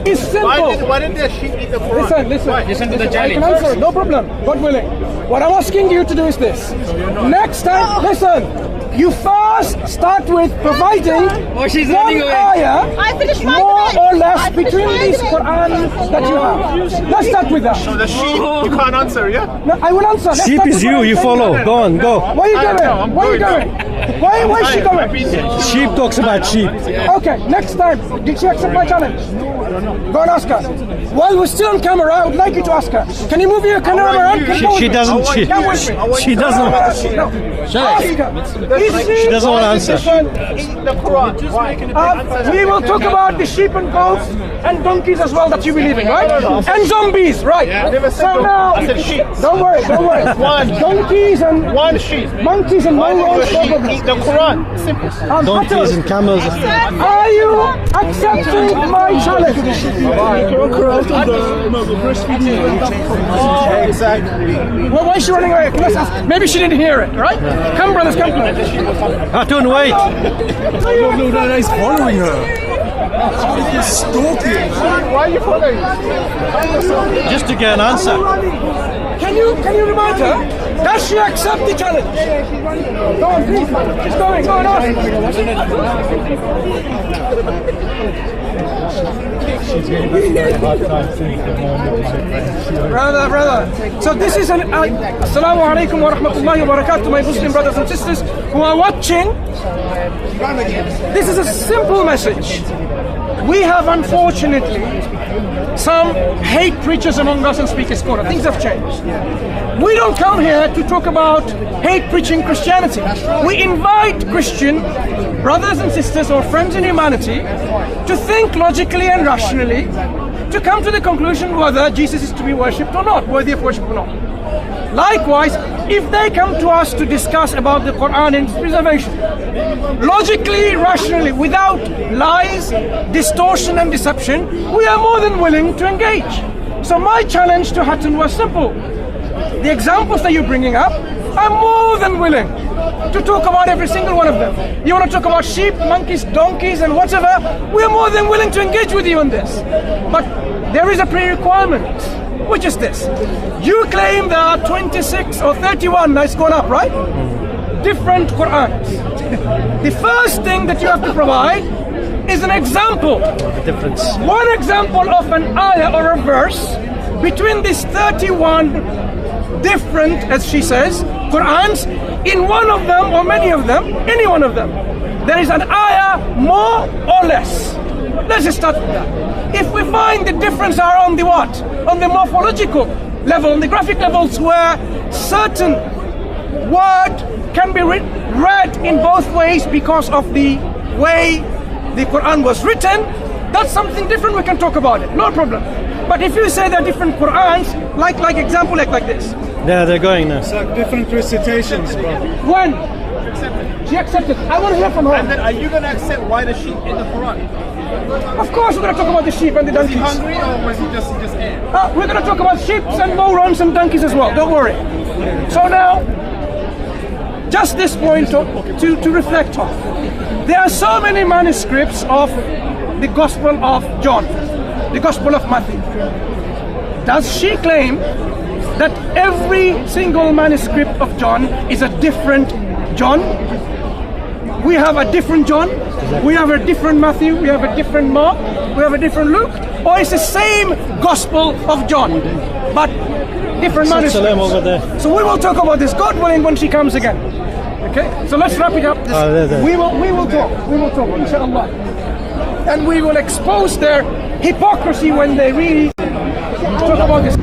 is simple.
Why did the sheep eat the Quran?
Listen to the challenge. I can answer it, no problem, God willing. What I'm asking you to do is this. Next time, listen. You first start with providing one ayah, more or less, between these Qur'an that you have. Let's start with that.
So the sheep, you can't answer, yeah?
No, I will answer. Let's
Sheep is you follow. Go on, go.
Where are you going? Where are you going? Why is she going?
Sheep talks about sheep.
Okay, next time, did she accept my challenge? Go and ask her. While we're still on camera, I would like you to ask her. Can you move your camera around?
She doesn't. She doesn't.
No. Ask her.
She doesn't want to answer.
Eat the Quran.
We will talk about the sheep and goats and donkeys as well that you believe in, right? And zombies, right? So now, don't worry.
One
donkeys and
one sheep.
Monkeys and mongols.
Eat the Quran. Simple.
Donkeys and camels.
Are you accepting my challenge?
Exactly.
Well, why is she running away? Let's ask. Maybe she didn't hear it, right? Come, brothers, come.
Hatun, wait.
No, he's following her. He's stalking.
Why are you following?
Just to get an answer.
Can you remind her? Does she accept the challenge? Go on, please. She's going. Go on, ask. Brother. So this is Assalamu alaikum wa rahmatullahi wa barakatuh, my Muslim brothers and sisters who are watching. This is a simple message. We have, unfortunately, some hate preachers among us and speakers corner. Things have changed. We don't come here to talk about hate preaching Christianity. We invite Christian brothers and sisters or friends in humanity to think logically and rationally, to come to the conclusion whether Jesus is to be worshipped or not, worthy of worship or not. Likewise, if they come to us to discuss about the Quran and its preservation, logically, rationally, without lies, distortion and deception, we are more than willing to engage. So my challenge to Hatun was simple. The examples that you're bringing up, I'm more than willing to talk about every single one of them. You want to talk about sheep, monkeys, donkeys and whatever, we're more than willing to engage with you on this. But there is a pre-requirement. which is this. You claim there are 26 or 31, nice gone up, right? Different Qur'ans. The first thing that you have to provide is an example.
Difference.
One example of an ayah or a verse between these 31 different, as she says, Qur'ans. In one of them or many of them, any one of them, there is an ayah more or less. Let's just start with that. If we find the difference are on the what? On the morphological level, on the graphic levels, where certain word can be read in both ways because of the way the Quran was written, that's something different. We can talk about it, no problem. But if you say there are different Qurans, like example like this.
Yeah, they're going now.
So different recitations, brother.
When she accepted, I want to hear from her.
And then are you going to accept why the sheep in the Quran?
Of course, we're going to talk about the sheep and the
Was he
donkeys.
hungry or was he just ate?
We're going to talk about sheep and morons and donkeys as well. Don't worry. So now, just this point to reflect on. There are so many manuscripts of the Gospel of John, the Gospel of Matthew. Does she claim that every single manuscript of John is a different John? We have a different John, we have a different Matthew, we have a different Mark, we have a different Luke, or it's the same Gospel of John, but different manuscripts.
Over there.
So we will talk about this, God willing, when she comes again. Okay, so let's wrap it up. We will talk, inshallah. And we will expose their hypocrisy when they really talk about this.